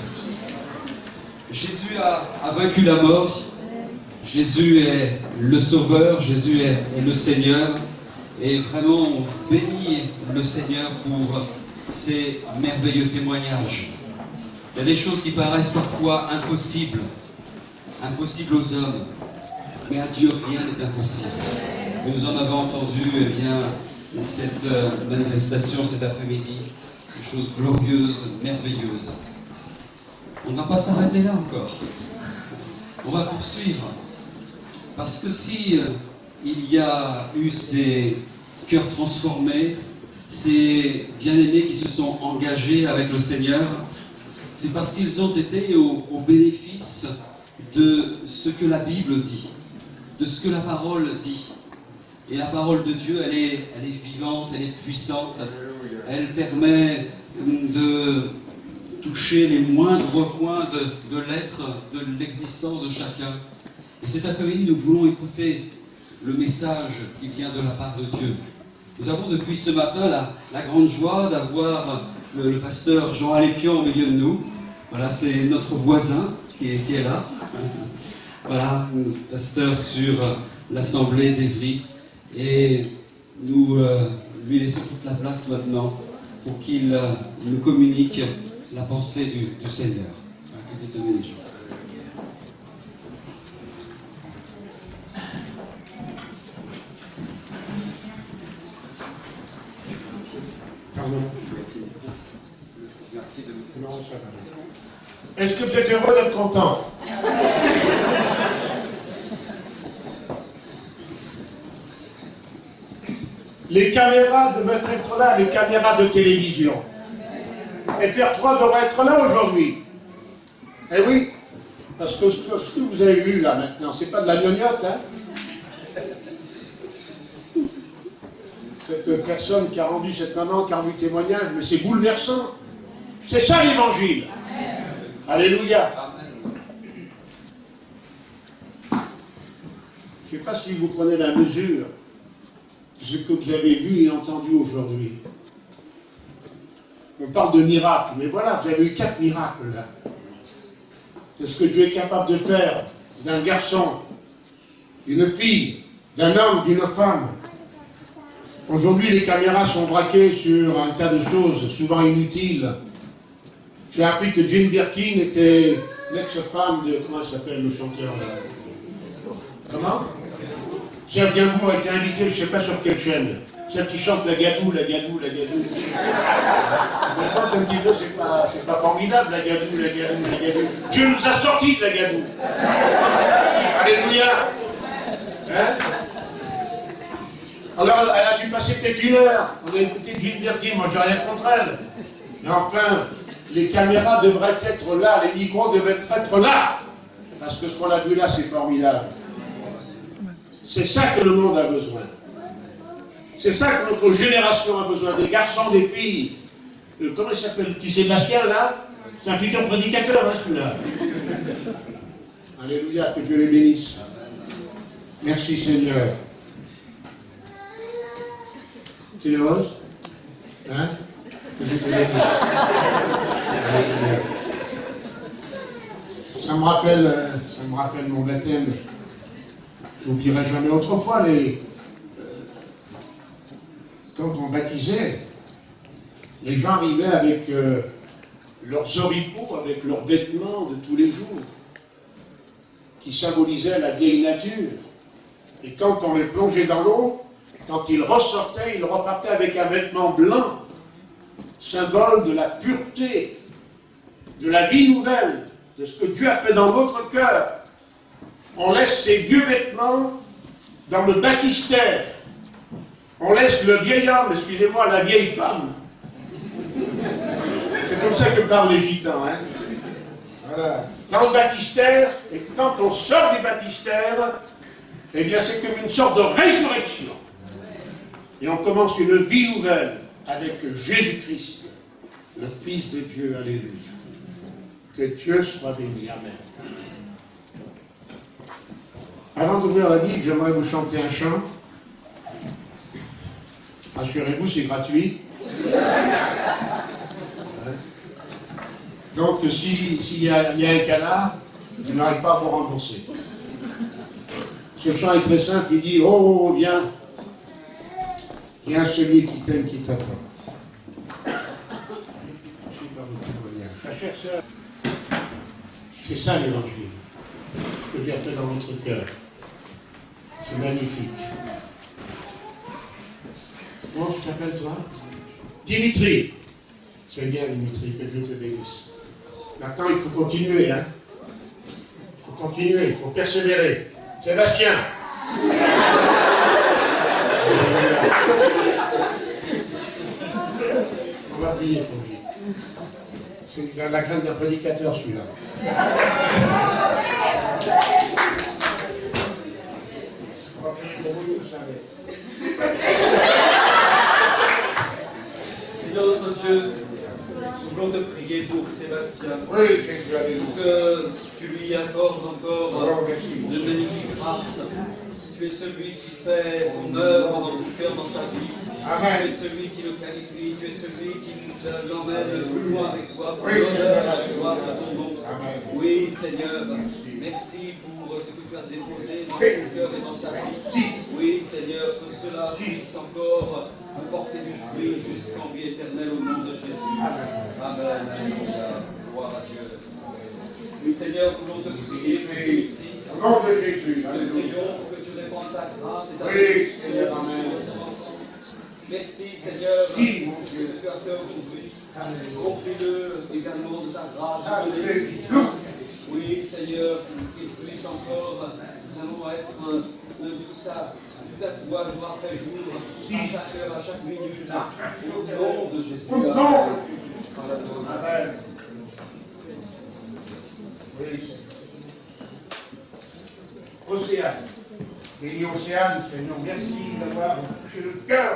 Jésus a vaincu la mort. Jésus est le Sauveur, Jésus est le Seigneur. Et vraiment, on bénit le Seigneur pour ces merveilleux témoignages. Il y a des choses qui paraissent parfois impossibles aux hommes. Mais à Dieu, rien n'est impossible. Et nous en avons entendu cette manifestation cet après-midi. Des choses glorieuses, merveilleuses. On ne va pas s'arrêter là encore. On va poursuivre. Parce que si il y a eu ces cœurs transformés, ces bien-aimés qui se sont engagés avec le Seigneur, c'est parce qu'ils ont été au bénéfice de ce que la Bible dit, de ce que la parole dit. Et la parole de Dieu, elle est vivante, elle est puissante. Elle permet de toucher les moindres points de l'être, de l'existence de chacun. Et cet après-midi, nous voulons écouter le message qui vient de la part de Dieu. Nous avons depuis ce matin la grande joie d'avoir le pasteur Jean Alépian au milieu de nous. Voilà, c'est notre voisin qui est là. Voilà, pasteur sur l'Assemblée d'Évry. Et nous lui laissons toute la place maintenant pour qu'il nous communique la pensée du Seigneur. Voilà, que Dieu te bénisse. Pardon. Non, ça va. Est-ce que vous êtes heureux d'être content? Les caméras devaient être là, les caméras de télévision. FR3 devrait être là aujourd'hui. Eh oui, parce que ce que vous avez vu là maintenant, c'est pas de la gnognotte, hein? Cette personne qui a rendu cette maman, qui a rendu témoignage, mais c'est bouleversant. C'est ça l'évangile. Alléluia. Je ne sais pas si vous prenez la mesure de ce que vous avez vu et entendu aujourd'hui. On parle de miracles, mais voilà, vous avez eu 4 miracles là. De ce que Dieu est capable de faire d'un garçon, d'une fille, d'un homme, d'une femme. Aujourd'hui, les caméras sont braquées sur un tas de choses, souvent inutiles. J'ai appris que Jane Birkin était l'ex-femme de... Comment s'appelle le chanteur là? Comment? Serge Gainsbourg a été invité, je ne sais pas sur quelle chaîne. Celle qui chante la gadou, la gadou, la gadou. Maintenant, un petit peu, c'est pas formidable, la gadou, la gadou, la gadou. Dieu nous a sortis de la gadou. Alléluia. Hein? Alors, elle a dû passer peut-être 1 heure. On a écouté Jim Birkin, moi j'ai rien contre elle. Mais enfin, les caméras devraient être là, les micros devraient être là. Parce que ce qu'on a vu là, c'est formidable. C'est ça que le monde a besoin. C'est ça que notre génération a besoin. Des garçons, des filles. Comment il s'appelle, le petit Sébastien, là? C'est un futur prédicateur, hein, celui-là. Alléluia, que Dieu les bénisse. Merci, Seigneur. Tu es heureuse? Hein? Que Dieu te bénisse. Ça me rappelle mon baptême. Je n'oublierai jamais autrefois quand on baptisait, les gens arrivaient avec leurs oripeaux, avec leurs vêtements de tous les jours, qui symbolisaient la vieille nature. Et quand on les plongeait dans l'eau, quand ils ressortaient, ils repartaient avec un vêtement blanc, symbole de la pureté, de la vie nouvelle, de ce que Dieu a fait dans notre cœur. On laisse ces vieux vêtements dans le baptistère. On laisse le vieil homme, excusez-moi, la vieille femme. C'est comme ça que parlent les gitans, hein. Voilà. Dans le baptistère, et quand on sort du baptistère, eh bien c'est comme une sorte de résurrection. Et on commence une vie nouvelle avec Jésus-Christ, le Fils de Dieu. Alléluia. Que Dieu soit béni. Amen. Avant d'ouvrir la Bible, j'aimerais vous chanter un chant. Rassurez-vous, c'est gratuit. Donc, s'il y a un canard, je n'arrive pas à vous rembourser. Ce chant est très simple, il dit « Oh, viens, viens celui qui t'aime, qui t'attend. » Je sais pas votre témoignage. Ma chère sœur, c'est ça l'évangile que Dieu a fait dans votre cœur. C'est magnifique. Comment tu t'appelles, toi? Dimitri. C'est bien, Dimitri, que Dieu te bénisse. Maintenant, il faut continuer, hein. Il faut continuer, il faut persévérer. Sébastien. On va prier pour lui. C'est la crainte d'un prédicateur, celui-là. On va prier pour vous tous, hein. Seigneur notre Dieu, nous voulons te prier pour Sébastien. Oui, Jésus, alléluia. Pour que tu lui accordes encore de magnifiques grâces. Tu es celui qui fait ton œuvre dans son cœur, dans sa vie. Amen. Tu es celui qui le qualifie. Tu es celui qui l'emmène plus loin avec toi pour Oui, l'honneur et la gloire de ton nom. Amen. Oui, Seigneur, merci pour ce que tu as déposé dans son cœur et dans sa vie. Oui, Seigneur, que cela puisse encore apporter du fruit jusqu'en vie éternelle au nom de Jésus. Amen. Alléluia. Gloire à Dieu. Oui, Seigneur, nous voulons te prier pour Dimitri. Au nom de Jésus. Nous Alléluia. prions pour que tu répandes ta grâce et ta Oui, Seigneur. Amen. Merci, Seigneur, Oui, pour ce que tu as fait aujourd'hui. Remplis-le également de ta grâce, de Amen. l'Esprit Saint. Oui, Seigneur, qu'il puisse encore vraiment être toute ta joie, jour après jour, à chaque heure, à chaque minute, au nom de Jésus. Au nom de Jésus. Amen. Oui. Océane. Béni Océane, Seigneur, merci d'avoir touché le cœur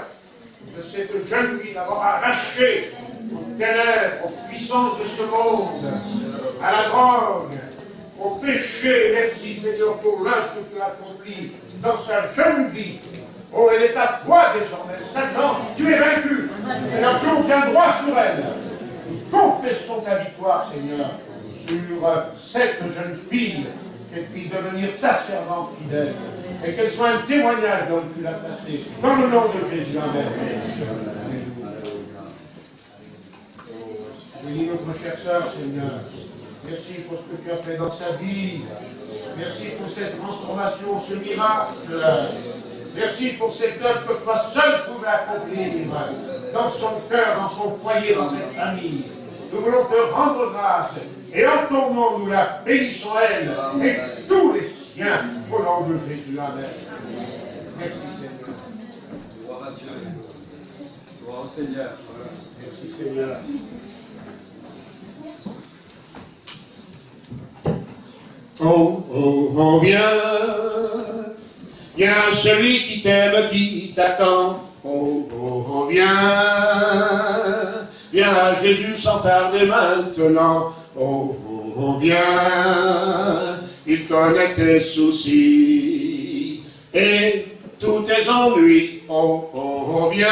de cette jeune fille, d'avoir arraché aux ténèbres, aux puissances de ce monde, à la drogue, au péché. Merci Seigneur pour l'œuvre que tu as accomplie dans sa jeune vie. Oh, elle est à toi désormais. Satan, tu es vaincu. Elle n'a plus aucun droit sur elle. Confessons ta victoire, Seigneur, sur cette jeune fille, qu'elle puisse devenir ta servante fidèle, et qu'elle soit un témoignage dont tu l'as placé. Dans le nom de Jésus, Amen. Bénis notre chère sœur, Seigneur. Merci pour ce que tu as fait dans sa vie. Merci pour cette transformation, ce miracle. Merci pour cette œuvre que toi seul pouvais accomplir dans son cœur, dans son foyer, dans cette famille. Nous voulons te rendre grâce et en ton nom nous la bénissons elle et tous les siens au nom de Jésus. Amen. Merci Seigneur. Gloire à Dieu. Gloire au Seigneur. Merci Seigneur. Oh, oh, oh, viens celui qui t'aime, qui t'attend. Oh, oh, oh, viens Jésus sans tarder maintenant. Oh, oh, oh, viens, il connaît tes soucis et tous tes ennuis. Oh, oh, oh, viens,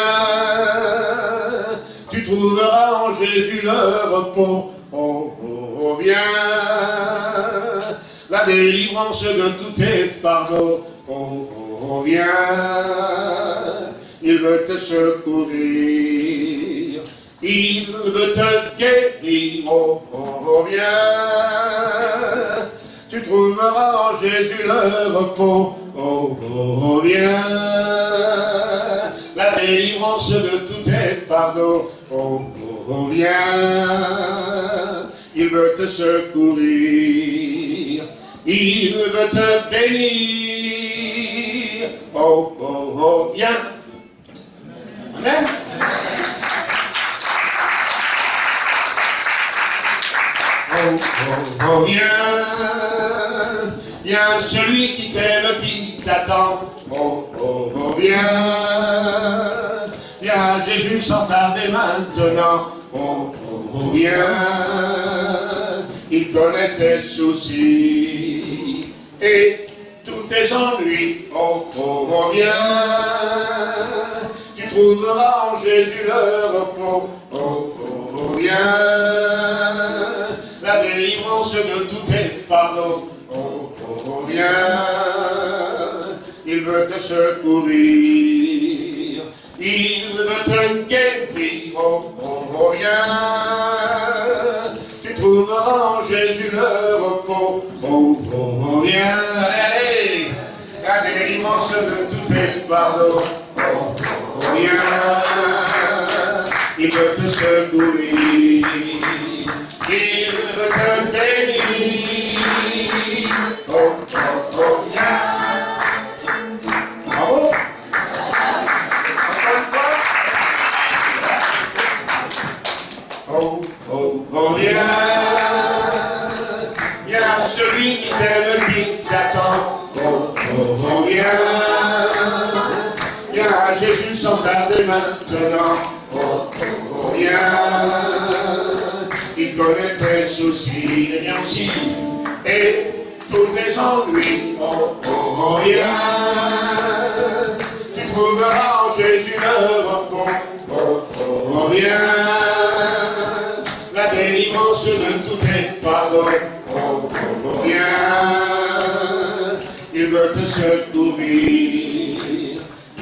tu trouveras en Jésus le repos. Oh, oh, oh, viens, la délivrance de tous tes fardeaux. Oh, oh, oh, viens, il veut te secourir, il veut te guérir. Oh, oh, oh, viens, tu trouveras en Jésus le repos. Oh, oh, oh, viens, la délivrance de tous tes fardeaux. Oh, oh, oh, viens, il veut te secourir, il veut te bénir. Oh, oh, oh, viens. Amen. Oh, oh, oh, viens celui qui t'aime, qui t'attend. Oh, oh, oh, viens Jésus sans tarder maintenant. Oh, oh, oh, viens, il connaît tes soucis et tous tes ennuis. Oh, oh, oh, viens, tu trouveras en Jésus le repos. Oh, oh, oh, viens, la délivrance de tous tes fardeaux. Oh, oh, oh, viens, il veut te secourir, il veut te guérir. Oh, oh, oh, viens, tu trouveras en Jésus le repos. Oh, oh, oh, viens, allez, la délivrance de tous tes fardeaux. Oh, oh, oh, viens, il veut te secourir, il veut te bénir. Oh, oh, oh, viens. Bravo. Encore une fois. Oh, oh, oh, viens celui qui t'aime, qui t'attend. Oh, oh, oh, viens Jésus sans tarder maintenant. Oh, oh, oh, viens, il connaît tes soucis, et bien aussi, et tous tes ennuis. Oh, oh, oh, viens, tu trouveras en Jésus le repos. Oh, oh, oh, viens, la délivrance de tous tes fardeaux. Oh, oh, oh, viens, il veut te secourir,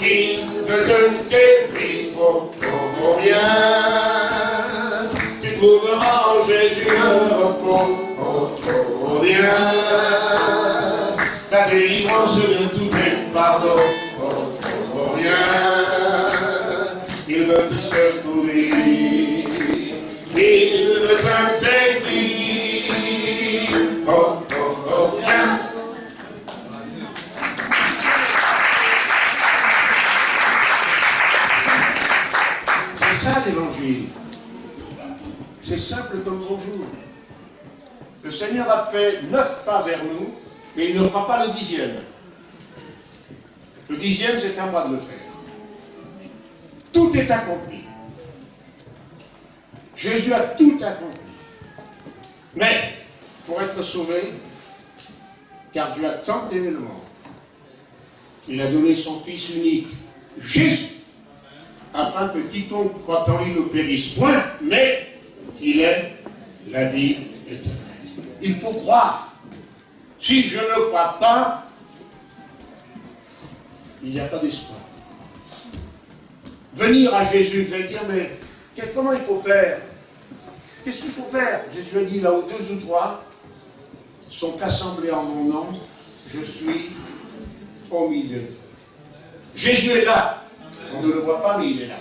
il veut te guérir. Oh, oh, oh, viens, tu trouveras en Jésus le repos. Oh, oh, oh, viens, la délivrance de tous tes fardeaux. Oh, oh, oh, viens, il veut te secourir, il veut te bénir. Oh, oh, oh, viens. C'est ça l'évangile. C'est simple comme bonjour. Le Seigneur a fait 9 pas vers nous, et il ne fera pas le 10e. Le 10e, c'est à moi de le faire. Tout est accompli. Jésus a tout accompli. Mais, pour être sauvé, car Dieu a tant aimé le monde, qu'il a donné son Fils unique, Jésus, afin que quiconque croit en lui ne périsse point, mais qu'il ait la vie éternelle. Il faut croire. Si je ne crois pas, il n'y a pas d'espoir. Venir à Jésus, vous allez dire, mais comment il faut faire? qu'est-ce qu'il faut faire? Jésus a dit, là où 2 ou 3 sont assemblés en mon nom, je suis au milieu d'eux. Jésus est là. On ne le voit pas, mais il est là.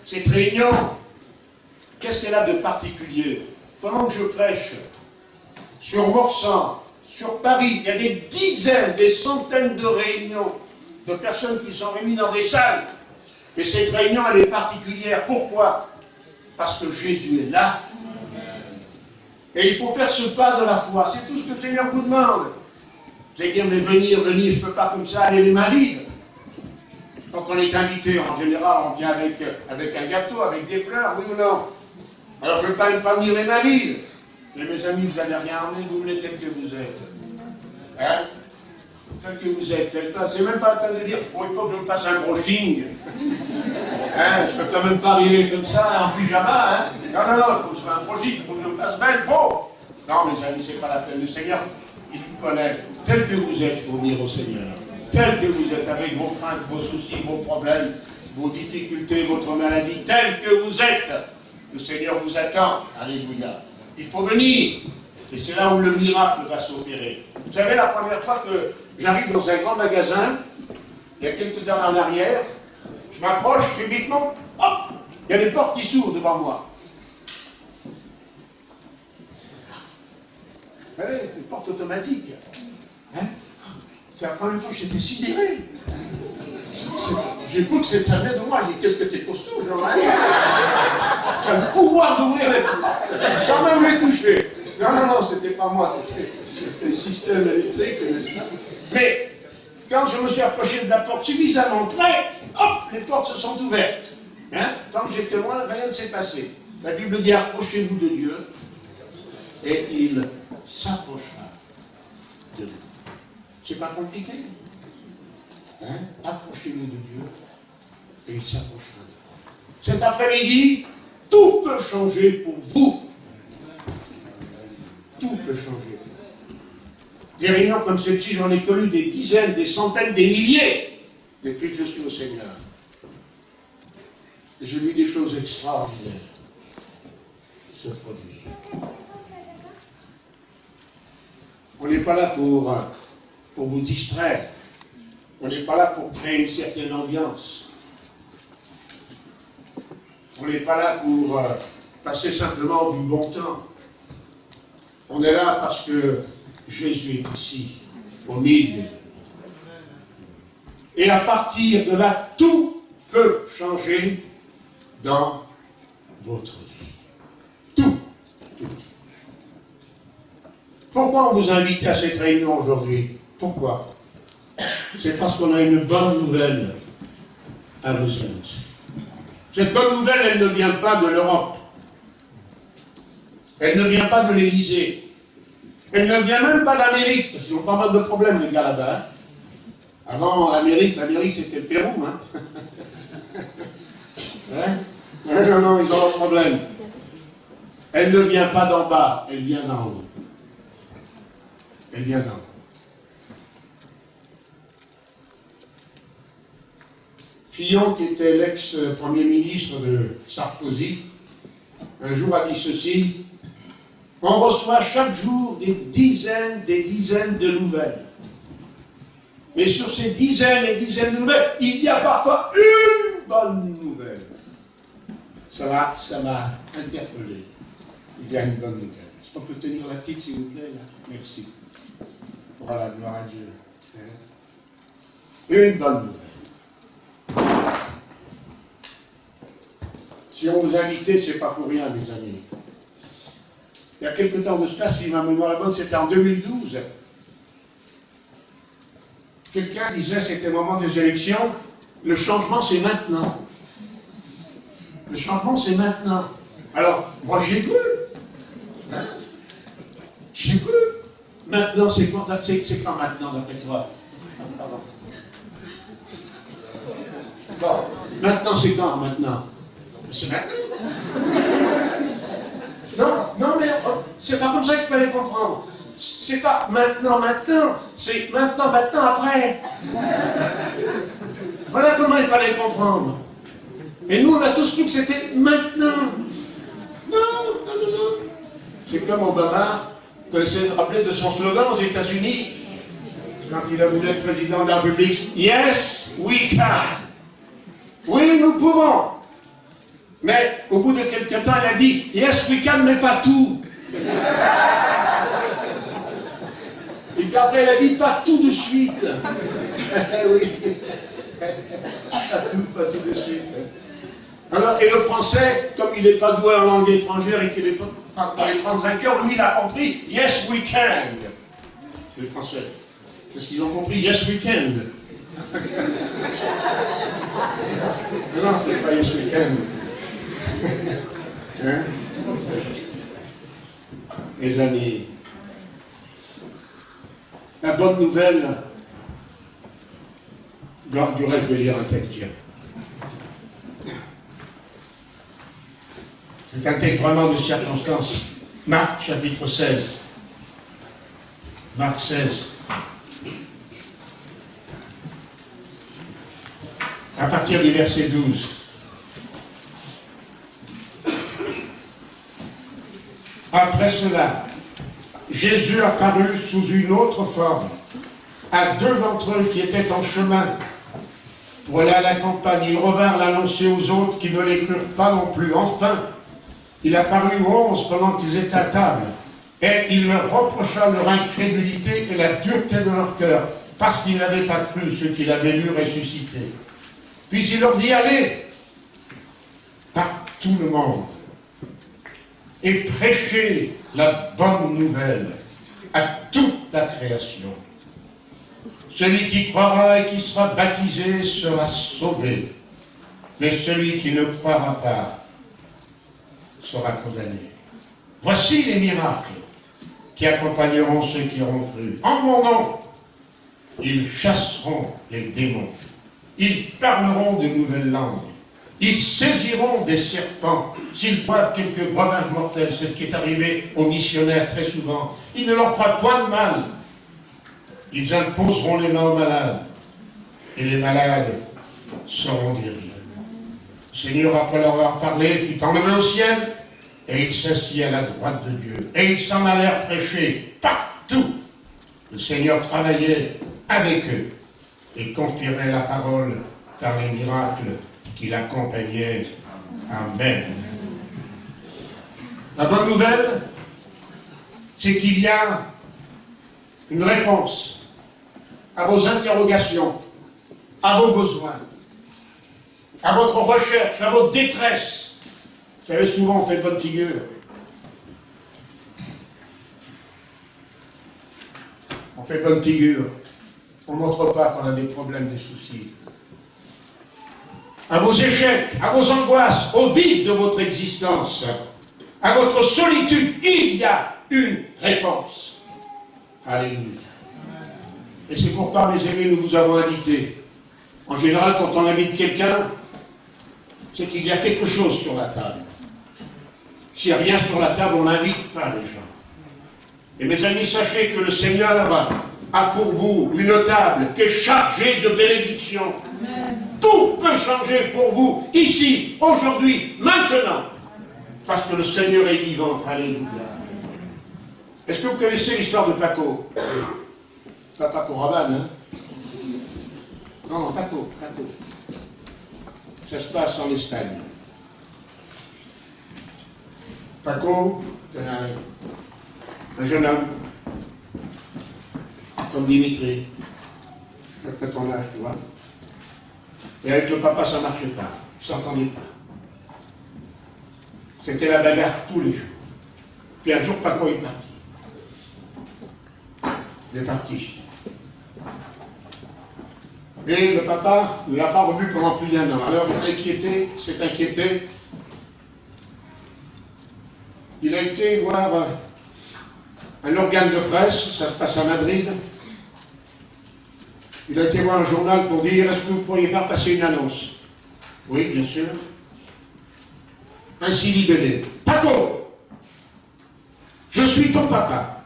Cette réunion, qu'est-ce qu'elle a de particulier? Pendant que je prêche sur Morsan, sur Paris, il y a des dizaines, des centaines de réunions de personnes qui sont réunies dans des salles. Mais cette réunion, elle est particulière. Pourquoi? Parce que Jésus est là. Et il faut faire ce pas de la foi. C'est tout ce que le Seigneur vous demande. Vous allez dire, mais venir, je ne peux pas comme ça aller les mains vides. Quand on est invité, en général, on vient avec un gâteau, avec des fleurs, oui ou non? Alors je ne peux même pas venir les mains vides. Mais mes amis, vous n'allez rien emmener, vous voulez tel que vous êtes. Hein? Tel que vous êtes. C'est même pas la peine de dire, bon, il faut que je me fasse un brushing. Hein? Je ne peux quand même pas arriver comme ça, en pyjama. Hein? Non, il faut que je fasse un brushing, il faut que je me fasse bien beau. Non, mes amis, c'est pas la peine. Le Seigneur, il vous connaît. Tel que vous êtes, il faut venir au Seigneur. Tel que vous êtes, avec vos craintes, vos soucis, vos problèmes, vos difficultés, votre maladie, tel que vous êtes, le Seigneur vous attend. Alléluia. Il faut venir. Et c'est là où le miracle va s'opérer. Vous savez, la première fois que j'arrive dans un grand magasin, il y a quelques années en arrière, je m'approche, subitement, hop, il y a des portes qui s'ouvrent devant moi. Vous savez, c'est une porte automatique. Hein? C'est la première fois que j'étais sidéré. J'ai cru que ça venait de moi. J'ai dit, qu'est-ce que c'est costaud, Jean-Marie? Tu as le pouvoir d'ouvrir les portes sans même les toucher. Non, c'était pas moi. C'était le système électrique. Mais quand je me suis approché de la porte suffisamment près, hop, les portes se sont ouvertes. Hein? Tant que j'étais loin, rien ne s'est passé. La Bible dit, approchez-vous de Dieu et il s'approchera de vous. C'est pas compliqué. Hein? Approchez-vous de Dieu et il s'approchera de vous. Cet après-midi, tout peut changer pour vous. Tout peut changer. Des réunions comme celle-ci, j'en ai connu des dizaines, des centaines, des milliers depuis que je suis au Seigneur. Et j'ai vu des choses extraordinaires se produire. On n'est pas là pour vous distraire. On n'est pas là pour créer une certaine ambiance. On n'est pas là pour passer simplement du bon temps. On est là parce que Jésus est ici, au milieu. Et à partir de là, tout peut changer dans votre vie. Tout. Pourquoi on vous invite à cette réunion aujourd'hui? Pourquoi? C'est parce qu'on a une bonne nouvelle à vous annoncer. Cette bonne nouvelle, elle ne vient pas de l'Europe. Elle ne vient pas de l'Élysée. Elle ne vient même pas d'Amérique, parce qu'ils ont pas mal de problèmes, les gars là-bas. Hein. Avant, l'Amérique c'était le Pérou. Hein. Hein? Non, ils ont un problème. Elle ne vient pas d'en bas, elle vient d'en haut. Elle vient d'en haut. Fillon, qui était l'ex-premier ministre de Sarkozy, un jour a dit ceci: on reçoit chaque jour des dizaines de nouvelles. Mais sur ces dizaines et dizaines de nouvelles, il y a parfois une bonne nouvelle. Ça m'a interpellé. Il y a une bonne nouvelle. Est-ce qu'on peut tenir la petite, s'il vous plaît, là? Merci. Voilà, gloire à Dieu. Hein? Une bonne nouvelle. Si on vous invitait, c'est pas pour rien, mes amis. Il y a quelque temps de cela, si ma mémoire est bonne, c'était en 2012. Quelqu'un disait, c'était le moment des élections, le changement c'est maintenant. Le changement c'est maintenant. Alors, moi j'y ai cru. Hein? J'y ai cru. Maintenant, c'est quand maintenant, d'après toi? Pardon. Bon, maintenant c'est quand maintenant? C'est maintenant. Non, mais c'est pas comme ça qu'il fallait comprendre. C'est pas maintenant, c'est maintenant, après. Voilà comment il fallait comprendre. Et nous, on a tous cru que c'était maintenant. Non. non. C'est comme Obama, vous connaissez rappeler de son slogan aux États-Unis, quand il a voulu être président de la République. Yes, we can. Oui, nous pouvons. Mais au bout de quelques temps, il a dit yes, we can, mais pas tout. Et puis après, il a dit pas tout de suite. Oui. Pas tout de suite. Alors, et le français, comme il n'est pas doué en langue étrangère et qu'il n'est pas dans les 35 heures, lui, il a compris yes, we can. Les Français. Qu'est-ce qu'ils ont compris? Yes, we can. Non, ce n'est pas yes, we can. Hein? Les amis, la bonne nouvelle, du reste, je vais lire un texte. C'est un texte vraiment de circonstance. Marc, chapitre 16. Marc 16. À partir du verset 12. Après cela, Jésus apparut sous une autre forme à deux d'entre eux qui étaient en chemin pour aller à la campagne. Ils revinrent l'annoncer aux autres qui ne les crurent pas non plus. Enfin, il apparut aux 11 pendant qu'ils étaient à table. Et il leur reprocha leur incrédulité et la dureté de leur cœur, parce qu'ils n'avaient pas cru ce qu'il avait vu ressusciter. Puis il leur dit, allez par tout le monde et prêchez la bonne nouvelle à toute la création. Celui qui croira et qui sera baptisé sera sauvé, mais celui qui ne croira pas sera condamné. Voici les miracles qui accompagneront ceux qui auront cru. En mon nom, ils chasseront les démons. Ils parleront de nouvelles langues. Ils saisiront des serpents. S'ils boivent quelques breuvages mortels, c'est ce qui est arrivé aux missionnaires très souvent. Il ne leur fera point de mal. Ils imposeront les mains aux malades. Et les malades seront guéris. Le Seigneur, après leur avoir parlé, fut enlevé au ciel, et il s'assit à la droite de Dieu. Et ils s'en allèrent prêcher partout. Le Seigneur travaillait avec eux et confirmait la parole par les miracles qui l'accompagnaient. Amen. La bonne nouvelle, c'est qu'il y a une réponse à vos interrogations, à vos besoins, à votre recherche, à votre détresse. Vous savez, souvent on fait bonne figure. On fait bonne figure. On ne montre pas qu'on a des problèmes, des soucis. À vos échecs, à vos angoisses, au vide de votre existence, à votre solitude, il y a une réponse. Alléluia. Et c'est pourquoi, mes amis, nous vous avons invités. En général, quand on invite quelqu'un, c'est qu'il y a quelque chose sur la table. S'il n'y a rien sur la table, on n'invite pas les gens. Et mes amis, sachez que le Seigneur a pour vous une table qui est chargée de bénédictions. Amen. Tout peut changer pour vous, ici, aujourd'hui, maintenant. Parce que le Seigneur est vivant. Alléluia. Est-ce que vous connaissez l'histoire de Paco? Pas Paco Rabanne, hein? Non, Paco. Ça se passe en Espagne. Paco, c'est un jeune homme, comme Dimitri, peut-être ton âge, tu vois. Et avec le papa, ça ne marchait pas, ils ne s'entendaient pas. C'était la bagarre tous les jours. Puis un jour, Paco est parti. Il est parti. Et le papa ne l'a pas revu pendant plus d'1 an. Alors il s'est inquiété. Il a été voir un organe de presse, ça se passe à Madrid. Il a été voir un journal pour dire, est-ce que vous pourriez faire passer une annonce? Oui, bien sûr. Ainsi libellé. Paco, je suis ton papa.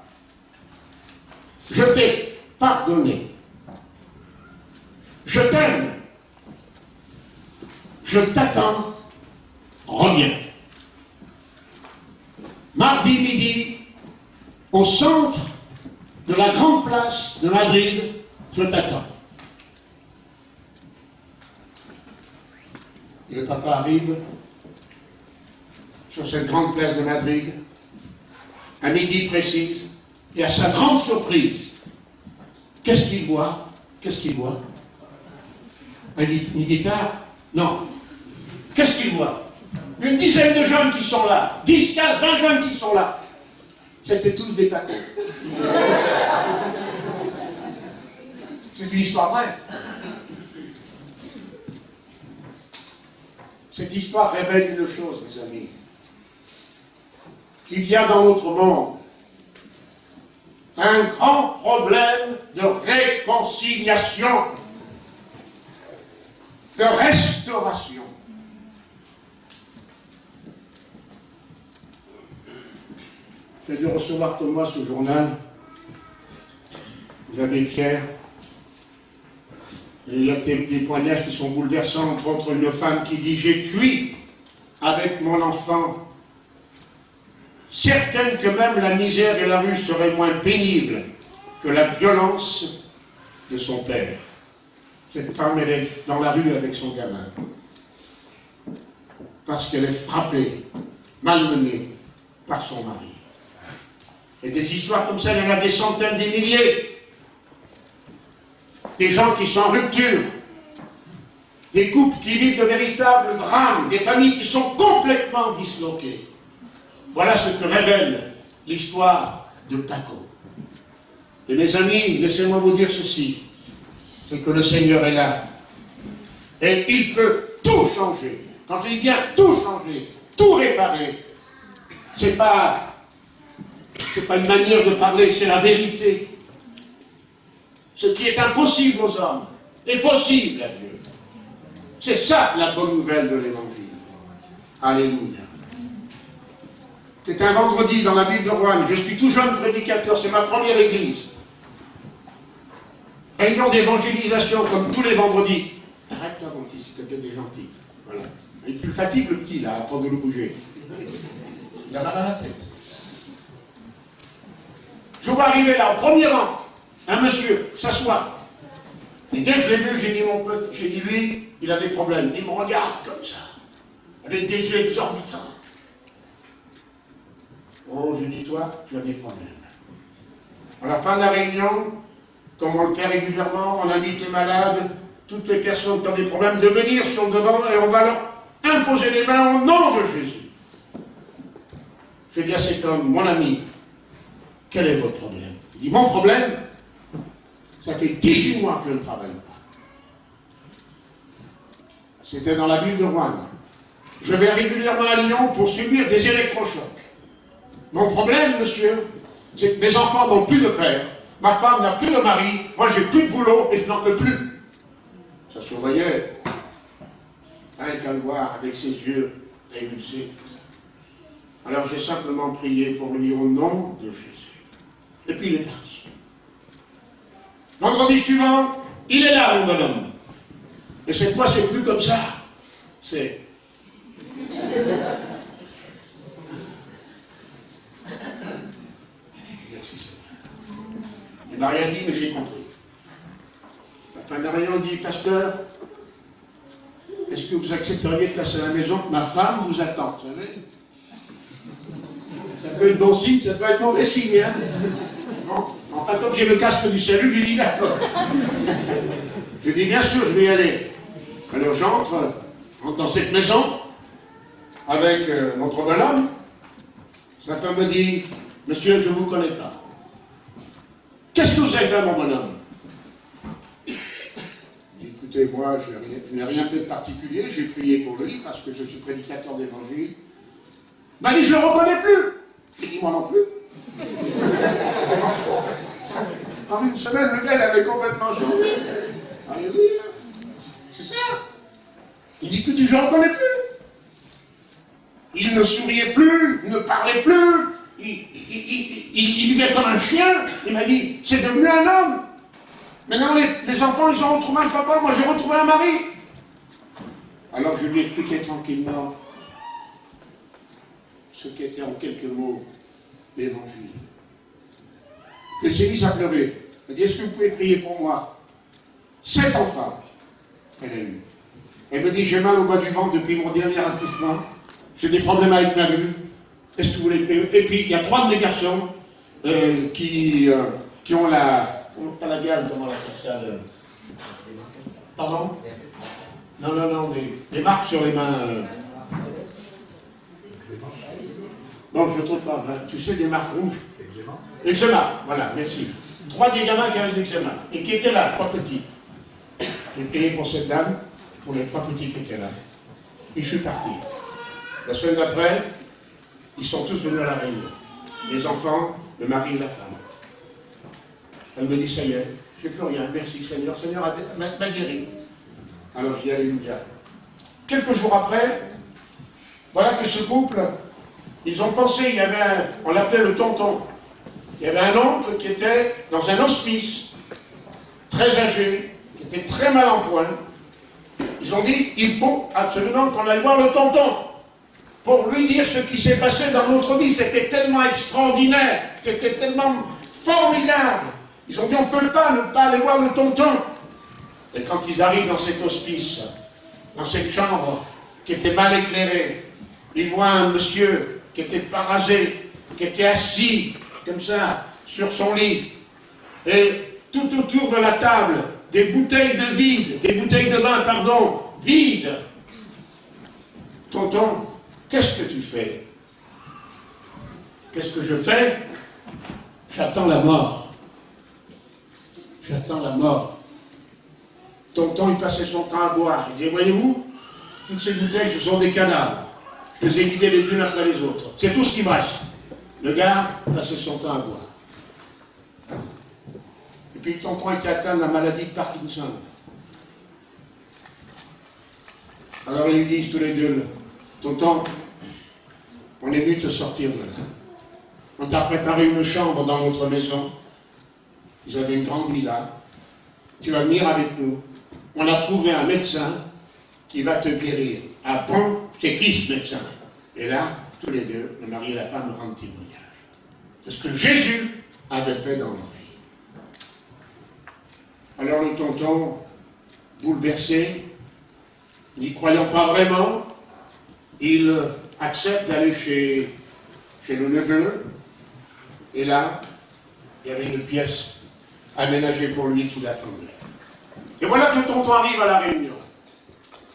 Je t'ai pardonné. Je t'aime. Je t'attends. Reviens. mardi midi, au centre de la grande place de Madrid, je t'attends. Et le papa arrive sur cette grande place de Madrid, à midi précise, et à sa grande surprise, qu'est-ce qu'il voit? Qu'est-ce qu'il voit? Une guitare? Non. Qu'est-ce qu'il voit? Une dizaine de jeunes qui sont là, 10, 15, 20 jeunes qui sont là. C'était tous des tacos. C'est une histoire vraie. Cette histoire révèle une chose, mes amis. Qu'il y a dans notre monde un grand problème de réconciliation, de restauration. J'ai dû recevoir comme moi ce journal de l'abbé Pierre. Et il y a des témoignages qui sont bouleversants, entre autres une femme qui dit « J'ai fui avec mon enfant, certaine que même la misère et la rue seraient moins pénibles que la violence de son père. » Cette femme, elle est dans la rue avec son gamin, parce qu'elle est frappée, malmenée par son mari. Et des histoires comme ça, il y en a des centaines, des milliers. Des gens qui sont en rupture, des couples qui vivent de véritables drames, des familles qui sont complètement disloquées. Voilà ce que révèle l'histoire de Paco. Et mes amis, laissez-moi vous dire ceci, c'est que le Seigneur est là. Et il peut tout changer. Quand je dis bien tout changer, tout réparer, c'est pas une manière de parler, c'est la vérité. Ce qui est impossible aux hommes est possible à Dieu. C'est ça la bonne nouvelle de l'Évangile. Alléluia. C'est un vendredi dans la ville de Roanne. Je suis tout jeune prédicateur, c'est ma première église. Réunion d'évangélisation comme tous les vendredis. Arrête-toi mon petit, s'il te plaît, t'es gentil. Voilà. Il te fatigue le petit là, à force de le bouger. Il a mal à la tête. Je vois arriver là, au premier rang, un monsieur s'assoit. Et dès que je l'ai vu, j'ai dit mon pote, j'ai dit lui, il a des problèmes. Il me regarde comme ça, avec des yeux exorbitants. Oh, je dis toi, tu as des problèmes. À la fin de la réunion, comme on le fait régulièrement, on invite les malades, toutes les personnes qui ont des problèmes, de venir sur le devant et on va leur imposer les mains au nom de Jésus. Je dis à cet homme, mon ami, quel est votre problème? Il dit, mon problème, ça fait 18 mois que je ne travaille pas. C'était dans la ville de Roanne. Je vais régulièrement à Lyon pour subir des électrochocs. Mon problème, monsieur, c'est que mes enfants n'ont plus de père, ma femme n'a plus de mari, moi j'ai plus de boulot et je n'en peux plus. Ça se voyait, un qu'à le voir avec ses yeux révulsés. Alors j'ai simplement prié pour lui au nom de Jésus. Et puis il est parti. Vendredi suivant, il est là, mon bonhomme. Et cette fois, c'est plus comme ça. C'est... Merci Seigneur. Il m'a rien dit, mais j'ai compris. La fin de la réunion, il dit, pasteur, est-ce que vous accepteriez de passer à la maison? Ma femme vous attend, vous savez. Ça peut être bon signe, ça peut être mauvais signe, hein. Bon. Enfin, comme j'ai le casque du salut, je lui dis d'accord. Je dis bien sûr, je vais y aller. Alors j'entre dans cette maison avec notre bonhomme. Sa femme me dit, monsieur, je ne vous connais pas. Qu'est-ce que vous avez fait, mon bonhomme? Écoutez, moi, je n'ai rien fait de particulier. J'ai prié pour lui parce que je suis prédicateur d'évangile. Il m'a dit, je ne le reconnais plus. J'ai dit, moi non plus. En une semaine, le gars, il avait complètement changé. Alléluia. C'est ça. Il dit, écoute, je ne le reconnais plus. Il ne souriait plus, il ne parlait plus, il vivait comme un chien. Il m'a dit, c'est devenu un homme. Maintenant, les enfants, ils ont retrouvé un papa, moi j'ai retrouvé un mari. Alors je lui ai expliqué tranquillement ce qu'était en quelques mots l'évangile. Elle s'est mise à pleurer. Elle dit, est-ce que vous pouvez prier pour moi? 7 enfants, elle a eu. Elle me dit, j'ai mal au bas du ventre depuis mon dernier accouchement. J'ai des problèmes avec ma vue. Est-ce que vous voulez prier? Et puis, il y a 3 de mes garçons qui ont la... Pas la gamme, comment on appelle ça? Pardon? Non, des marques sur les mains. Non, je ne trouve pas. Tu sais, des marques rouges. Eczéma, voilà, merci. 3 des gamins qui avaient l'eczéma et qui étaient là, 3 petits. J'ai payé pour cette dame, pour les 3 petits qui étaient là. Et je suis parti. La semaine d'après, ils sont tous venus à la réunion. Les enfants, le mari et la femme. Elle me dit, ça y est, je n'ai plus rien, merci Seigneur. Seigneur m'a guéri. Alors je dis, alléluia. Quelques jours après, voilà que ce couple, ils ont pensé, il y avait on l'appelait le tonton. Il y avait un oncle qui était dans un hospice, très âgé, qui était très mal en point. Ils ont dit, il faut absolument qu'on aille voir le tonton pour lui dire ce qui s'est passé dans notre vie. C'était tellement extraordinaire, c'était tellement formidable. Ils ont dit, on ne peut pas ne pas aller voir le tonton. Et quand ils arrivent dans cet hospice, dans cette chambre qui était mal éclairée, ils voient un monsieur qui était pas rasé, qui était assis comme ça sur son lit, et tout autour de la table, des bouteilles de vin, pardon, vides. Tonton, qu'est-ce que tu fais? Qu'est-ce que je fais? J'attends la mort. J'attends la mort. Tonton, il passait son temps à boire. Il disait, voyez-vous, toutes ces bouteilles, ce sont des cadavres. Je les ai vidées les unes après les autres. C'est tout ce qui me reste. Le gars passait son temps à boire. Et puis tonton était atteint de la maladie de Parkinson. Alors ils lui disent tous les deux, tonton, on est venu te sortir de là. On t'a préparé une chambre dans notre maison. Vous avez une grande villa. Tu vas venir avec nous. On a trouvé un médecin qui va te guérir. Ah bon? C'est qui ce médecin? Et là, tous les deux, le mari et la femme rendent témoignage de ce que Jésus avait fait dans leur vie. Alors le tonton, bouleversé, n'y croyant pas vraiment, il accepte d'aller chez le neveu. Et là, il y avait une pièce aménagée pour lui qui l'attendait. Et voilà que le tonton arrive à la réunion.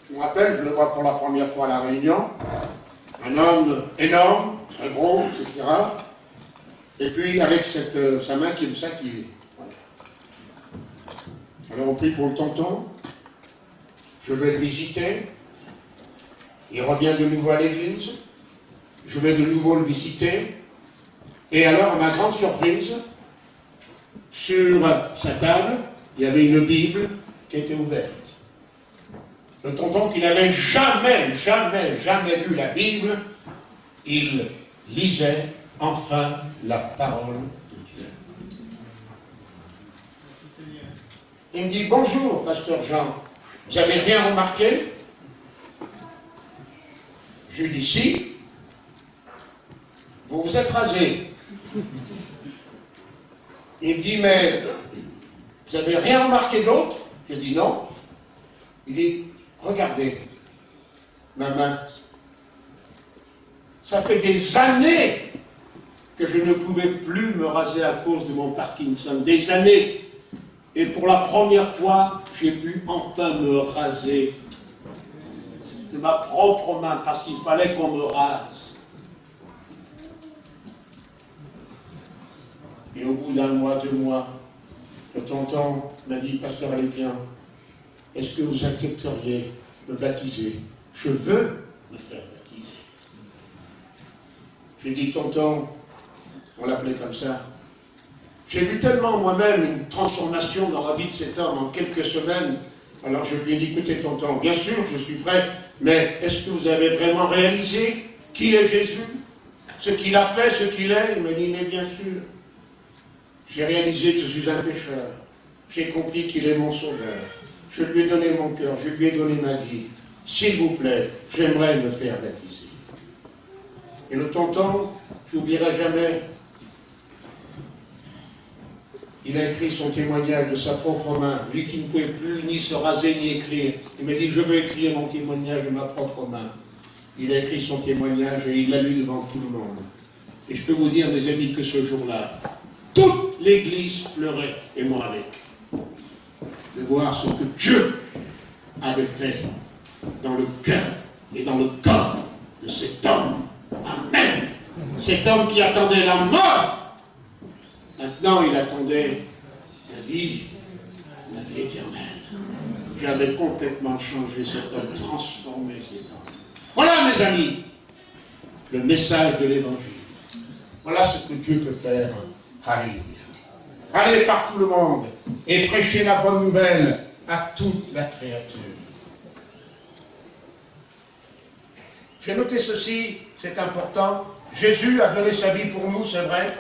Je me rappelle, je le vois pour la première fois à la réunion. Un homme énorme, très gros, etc. Et puis avec sa main qui est ça qui... Voilà. Alors on prie pour le tonton. Je vais le visiter. Il revient de nouveau à l'église. Je vais de nouveau le visiter. Et alors, à ma grande surprise, sur sa table, il y avait une Bible qui était ouverte. Le tonton qui n'avait jamais lu la Bible, il lisait enfin la parole de Dieu. Il me dit, bonjour, pasteur Jean, vous n'avez rien remarqué? Je lui dis, si, vous vous êtes rasé. Il me dit, mais vous n'avez rien remarqué d'autre? Je dis non. Il dit, regardez, ma main. Ça fait des années que je ne pouvais plus me raser à cause de mon Parkinson. Des années. Et pour la première fois, j'ai pu enfin me raser de ma propre main, parce qu'il fallait qu'on me rase. Et au bout d'un mois, 2 mois, le tonton m'a dit, pasteur Alépien, est-ce que vous accepteriez de me baptiser? Je veux me faire baptiser. J'ai dit, tonton, on l'appelait comme ça, j'ai vu tellement moi-même une transformation dans la vie de cet homme en quelques semaines. Alors je lui ai dit, écoutez tonton, bien sûr, je suis prêt, mais est-ce que vous avez vraiment réalisé qui est Jésus? Ce qu'il a fait, ce qu'il est? Il m'a dit, mais bien sûr. J'ai réalisé que je suis un pécheur. J'ai compris qu'il est mon sauveur. Je lui ai donné mon cœur, je lui ai donné ma vie. S'il vous plaît, j'aimerais me faire baptiser. Et le tonton, je n'oublierai jamais, Il a écrit son témoignage de sa propre main, lui qui ne pouvait plus ni se raser ni écrire. Il m'a dit, je veux écrire mon témoignage de ma propre main. Il a écrit son témoignage et il l'a lu devant tout le monde. Et je peux vous dire, mes amis, que ce jour-là, toute l'Église pleurait, et moi avec, de voir ce que Dieu avait fait dans le cœur et dans le corps de cet homme. Amen. Cet homme qui attendait la mort, maintenant il attendait la vie éternelle. J'avais complètement changé cet homme, transformé cet homme. Voilà, mes amis, le message de l'Évangile. Voilà ce que Dieu peut faire. Alléluia. Allez par tout le monde et prêchez la bonne nouvelle à toute la créature. J'ai noté ceci, c'est important. Jésus a donné sa vie pour nous, c'est vrai.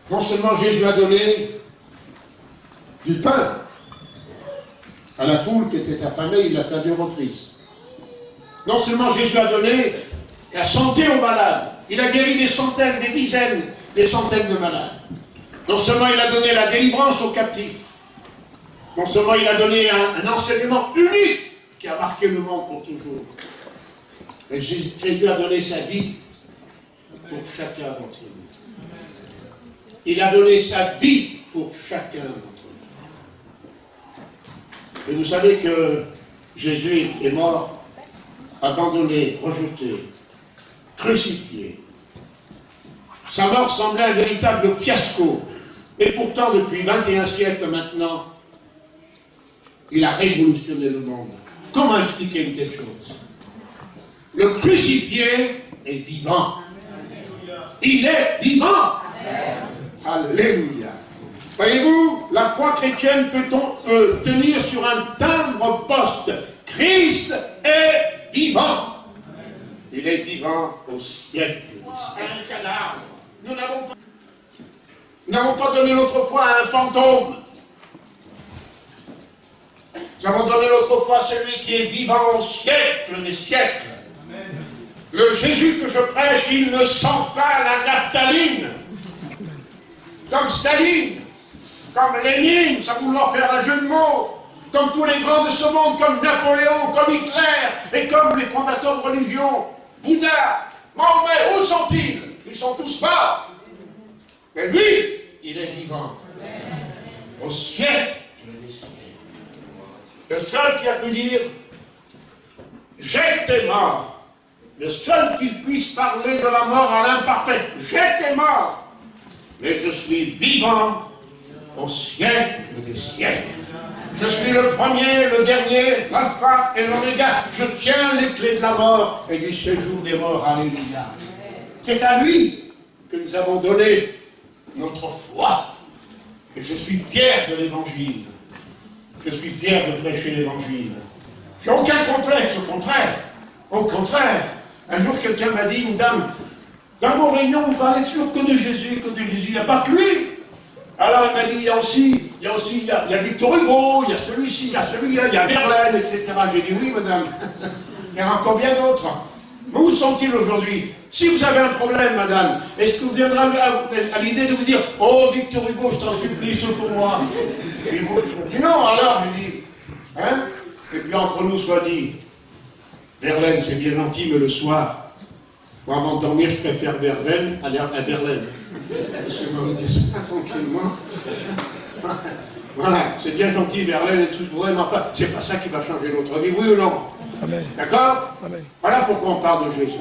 Non seulement Jésus a donné du pain à la foule qui était affamée, il l'a fait à 2 reprises. Non seulement Jésus a donné la santé aux malades, il a guéri des centaines, des dizaines, des centaines de malades. Non seulement il a donné la délivrance aux captifs, non seulement il a donné un enseignement unique qui a marqué le monde pour toujours, mais Jésus a donné sa vie pour chacun d'entre nous. Il a donné sa vie pour chacun d'entre nous. Et vous savez que Jésus est mort, abandonné, rejeté, crucifié. Sa mort semblait un véritable fiasco. Et pourtant, depuis 21 siècles maintenant, il a révolutionné le monde. Comment expliquer une telle chose? Le crucifié est vivant. Il est vivant. Alléluia. Voyez-vous, la foi chrétienne peut tenir sur un timbre-poste. Christ est vivant. Il est vivant au siècle. Un cadavre. Nous n'avons pas donné l'autre fois à un fantôme. Nous avons donné l'autre fois à celui qui est vivant au siècle des siècles. Le Jésus que je prêche, il ne sent pas la naphtaline. Comme Staline, comme Lénine, sans vouloir faire un jeu de mots, comme tous les grands de ce monde, comme Napoléon, comme Hitler, et comme les fondateurs de religion, Bouddha, Mahomet, où sont-ils? Ils sont tous morts. Mais lui, il est vivant. Au siècle des siècles. Le seul qui a pu dire, j'étais mort. Le seul qui puisse parler de la mort à l'imparfait, j'étais mort. Mais je suis vivant au siècle des siècles. Je suis le premier, le dernier, l'alpha et l'oméga. Je tiens les clés de la mort et du séjour des morts. Alléluia. C'est à lui que nous avons donné notre foi. Et je suis fier de l'évangile. Je suis fier de prêcher l'évangile. J'ai aucun complexe, au contraire. Au contraire. Un jour, quelqu'un m'a dit, une dame, dans vos réunions, vous parlez toujours que de Jésus, il n'y a pas que lui. Alors il m'a dit, il y a Victor Hugo, il y a celui-ci, il y a celui-là, il y a Verlaine, etc. J'ai dit, oui, madame, il y en a encore bien d'autres. Où sont-ils aujourd'hui? Si vous avez un problème, madame, est-ce que vous viendrez à l'idée de vous dire, oh, Victor Hugo, je t'en supplie, secours-moi? Et vous dites, non, alors, je dis, hein? Et puis entre nous, soit dit, Verlaine, c'est bien gentil, mais le soir, pour m'endormir, je préfère Verlaine à Verlaine. Laissez-moi vous dire ça tranquillement. Voilà, c'est bien gentil, Verlaine et tout, je voudrais, mais enfin, c'est pas ça qui va changer notre vie, oui ou non? Amen. D'accord? Amen. Voilà pourquoi on parle de Jésus.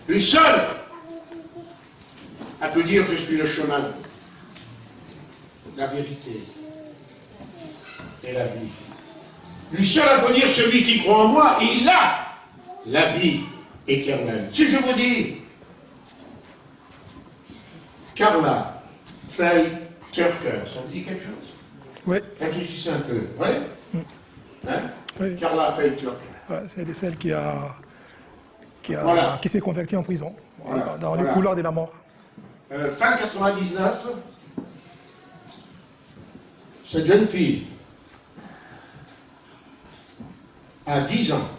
Lui seul a pu dire, je suis le chemin, la vérité et la vie. Lui seul a pu dire, celui qui croit en moi, il a la vie éternelle. Si je vous dis, Carla, Fay, Turker, ça vous dit quelque chose? Oui. Réfléchissez un peu. Oui? Hein? Oui. Carla, Fay, Turker. Ouais, c'est celle qui Voilà. s'est convertie en prison, Voilà. dans Voilà. les couloirs de la mort. Fin 99, cette jeune fille à 10 ans,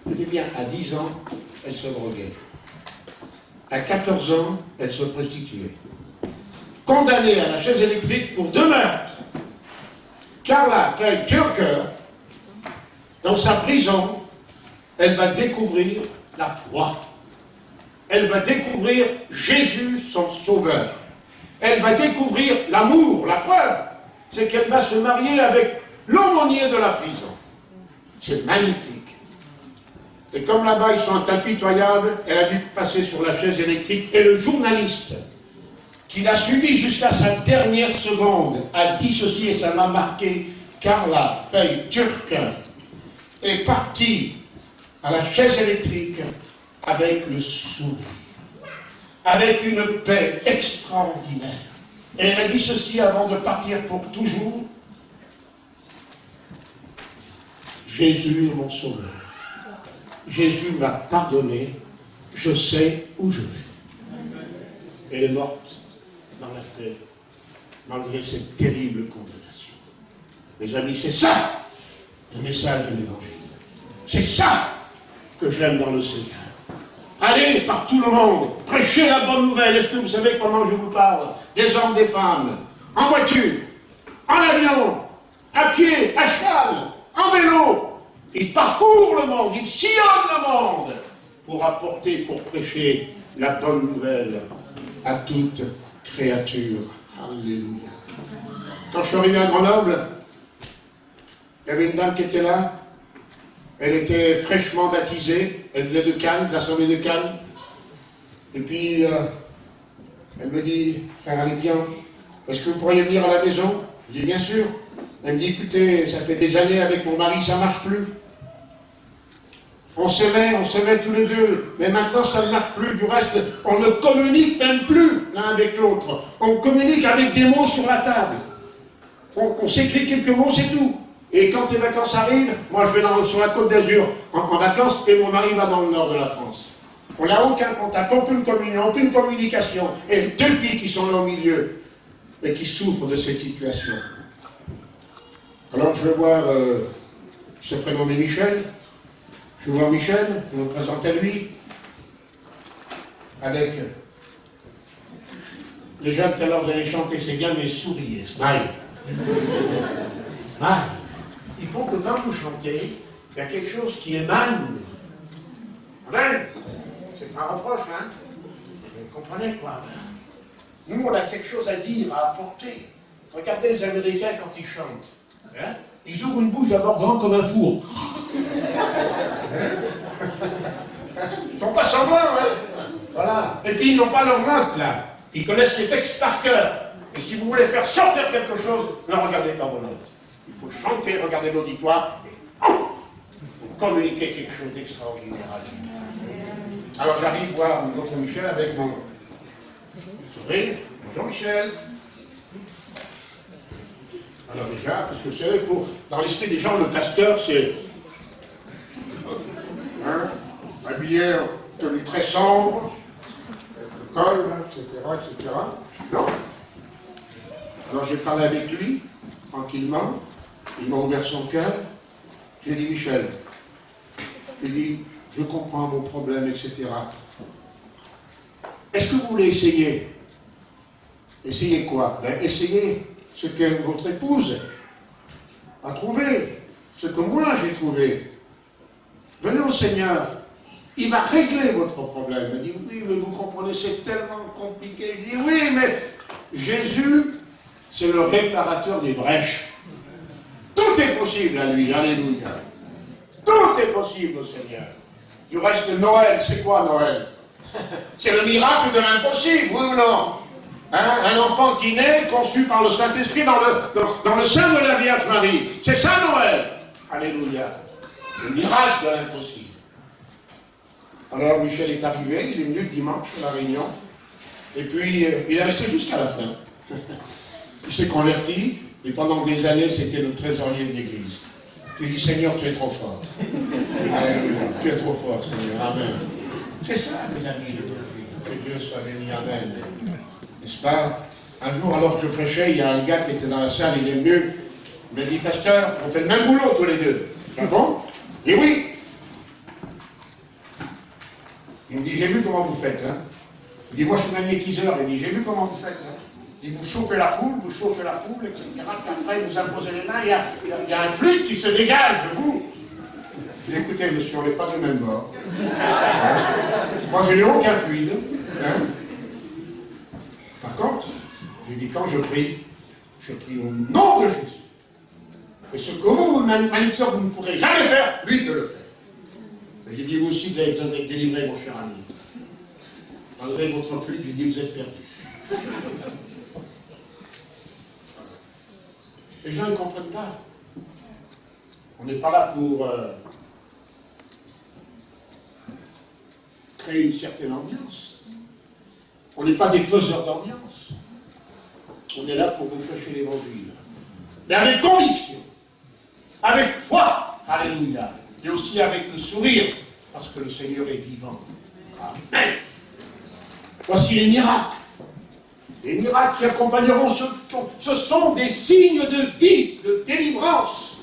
écoutez bien, à 10 ans, elle se droguait. À 14 ans, elle se prostituait. Condamnée à la chaise électrique pour 2 meurtres. Carla Turker, dans sa prison, elle va découvrir la foi. Elle va découvrir Jésus, son sauveur. Elle va découvrir l'amour. La preuve, c'est qu'elle va se marier avec l'aumônier de la prison. C'est magnifique. Et comme là-bas, ils sont impitoyables, elle a dû passer sur la chaise électrique. Et le journaliste, qui l'a suivi jusqu'à sa dernière seconde, a dit ceci, et ça m'a marqué. Carla Turker est partie à la chaise électrique avec le sourire, avec une paix extraordinaire. Et elle a dit ceci avant de partir pour toujours. Jésus est mon sauveur. Jésus m'a pardonné. Je sais où je vais. Elle est morte dans la paix, malgré cette terrible condamnation. Mes amis, c'est ça le message de l'Évangile. C'est ça que j'aime dans le Seigneur. Allez par tout le monde, prêchez la bonne nouvelle. Est-ce que vous savez comment je vous parle? Des hommes, des femmes, en voiture, en avion, à pied, à cheval, en vélo. Ils parcourent le monde, ils sillonnent le monde pour apporter, pour prêcher la bonne nouvelle à toute créature. Alléluia. Quand je suis arrivé à Grenoble, il y avait une dame qui était là. Elle était fraîchement baptisée. Elle venait de Cannes, de l'Assemblée de Cannes. Et puis, elle me dit, frère Alépien, est-ce que vous pourriez venir à la maison? Je dis, bien sûr. Elle me dit, écoutez, ça fait des années avec mon mari, ça ne marche plus. On s'aimait tous les deux. Mais maintenant, ça ne marche plus. Du reste, on ne communique même plus l'un avec l'autre. On communique avec des mots sur la table. On s'écrit quelques mots, c'est tout. Et quand les vacances arrivent, moi je vais sur la Côte d'Azur en vacances et mon mari va dans le nord de la France. On n'a aucun contact, aucune communion, aucune communication. Et 2 filles qui sont là au milieu et qui souffrent de cette situation. Alors je vais voir, se prénommer Michel. Je vais voir Michel, je me présente à lui. Avec... Déjà tout à l'heure vous allez chanter, c'est bien, mais souriez, smile. Smile. Il faut que quand vous chantez, il y a quelque chose qui émane. Amen. C'est pas un reproche, hein. Vous comprenez quoi? Nous, on a quelque chose à dire, à apporter. Regardez les Américains quand ils chantent. Hein? Ils ouvrent une bouche d'abord grande comme un four. Ils font pas semblant, hein. Voilà. Et puis ils n'ont pas leur note, là. Ils connaissent les textes par cœur. Et si vous voulez faire sortir quelque chose, ne regardez pas vos notes. Il faut chanter, regarder l'auditoire et vous communiquer quelque chose d'extraordinaire à lui. Alors j'arrive voir notre Michel avec mon sourire. Bonjour Michel. Alors déjà, parce que vous savez, dans l'esprit des gens, le pasteur, c'est habillé en tenue très sombre, le col, etc. Non. Alors j'ai parlé avec lui, tranquillement. Il m'a ouvert son cœur. J'ai dit, Michel, j'ai dit, je comprends vos problèmes, etc. Est-ce que vous voulez essayer? Essayez quoi? Ben, essayez ce que votre épouse a trouvé, ce que moi j'ai trouvé. Venez au Seigneur, il va régler votre problème. Il dit, oui, mais vous comprenez, c'est tellement compliqué. Il dit, oui, mais Jésus, c'est le réparateur des brèches. Tout est possible à lui, alléluia. Tout est possible au Seigneur. Du reste, Noël, c'est quoi Noël? C'est le miracle de l'impossible, oui ou non? Hein? Un enfant qui naît, conçu par le Saint-Esprit dans le sein de la Vierge Marie. C'est ça Noël. Alléluia. Le miracle de l'impossible. Alors Michel est arrivé, il est venu le dimanche à la réunion. Et puis, il est resté jusqu'à la fin. Il s'est converti. Et pendant des années, c'était le trésorier de l'église. Il dit, Seigneur, tu es trop fort. Alléluia, tu es trop fort, Seigneur. Amen. C'est ça, mes amis. Que Dieu soit béni. Amen. N'est-ce pas? Un jour, alors que je prêchais, il y a un gars qui était dans la salle, il est venu. Il m'a dit, pasteur, on fait le même boulot tous les deux. Ah bon? Et oui. Il me dit, j'ai vu comment vous faites. Hein? Il dit, moi je suis magnétiseur. Il dit, j'ai vu comment vous faites. Hein. Il dit, vous chauffez la foule, etc. Puis après, vous imposez les mains, il y a un fluide qui se dégage de vous. Je dis, écoutez, monsieur, on n'est pas du même bord. Hein. Moi, je n'ai aucun fluide. Hein. Par contre, j'ai dit, quand je prie au nom de Jésus. Et ce que vous, magnétiseur, vous ne pourrez jamais faire, lui de le faire. Et j'ai dit, vous aussi, vous avez besoin d'être délivré, mon cher ami. Malgré votre fluide, j'ai dit, vous êtes perdu. Les gens ne comprennent pas. On n'est pas là pour créer une certaine ambiance. On n'est pas des faiseurs d'ambiance. On est là pour vous prêcher l'évangile. Mais avec conviction, avec foi, alléluia, et aussi avec le sourire, parce que le Seigneur est vivant. Amen. Voici les miracles. Les miracles qui accompagneront ce sont des signes de vie, de délivrance,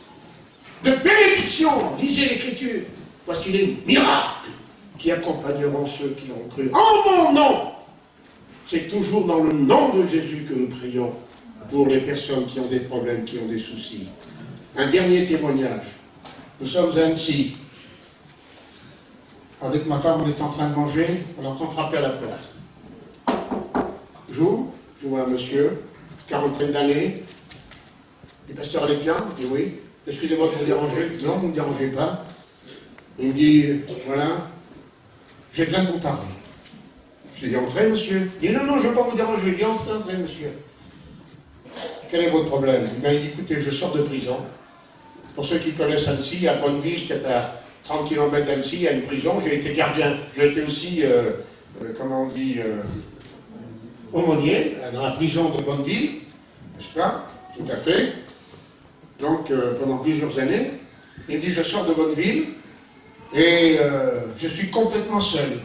de bénédiction. Lisez l'Écriture. Voici les miracles qui accompagneront ceux qui ont cru. En mon nom! C'est toujours dans le nom de Jésus que nous prions pour les personnes qui ont des problèmes, qui ont des soucis. Un dernier témoignage. Nous sommes à Annecy. Avec ma femme, on est en train de manger, on entend frapper à la porte. J'ouvre, je vois un monsieur, quarantaine d'années. Le pasteur allait bien? Je dis oui. Excusez-moi de vous déranger. Non, vous ne me dérangez pas. Il me dit, voilà, j'ai besoin de vous parler. Je lui dis, entrez, monsieur. Il dit, non, je ne veux pas vous déranger. Je dis, entrez, monsieur. Quel est votre problème? Il dit, écoutez, je sors de prison. Pour ceux qui connaissent Annecy, à Bonneville, qui est à 30 km d'Annecy, il y a une prison. J'ai été gardien. J'ai été aussi, aumônier dans la prison de Bonneville. N'est-ce pas? Tout à fait. Donc, pendant plusieurs années. Il me dit, je sors de Bonneville et je suis complètement seul.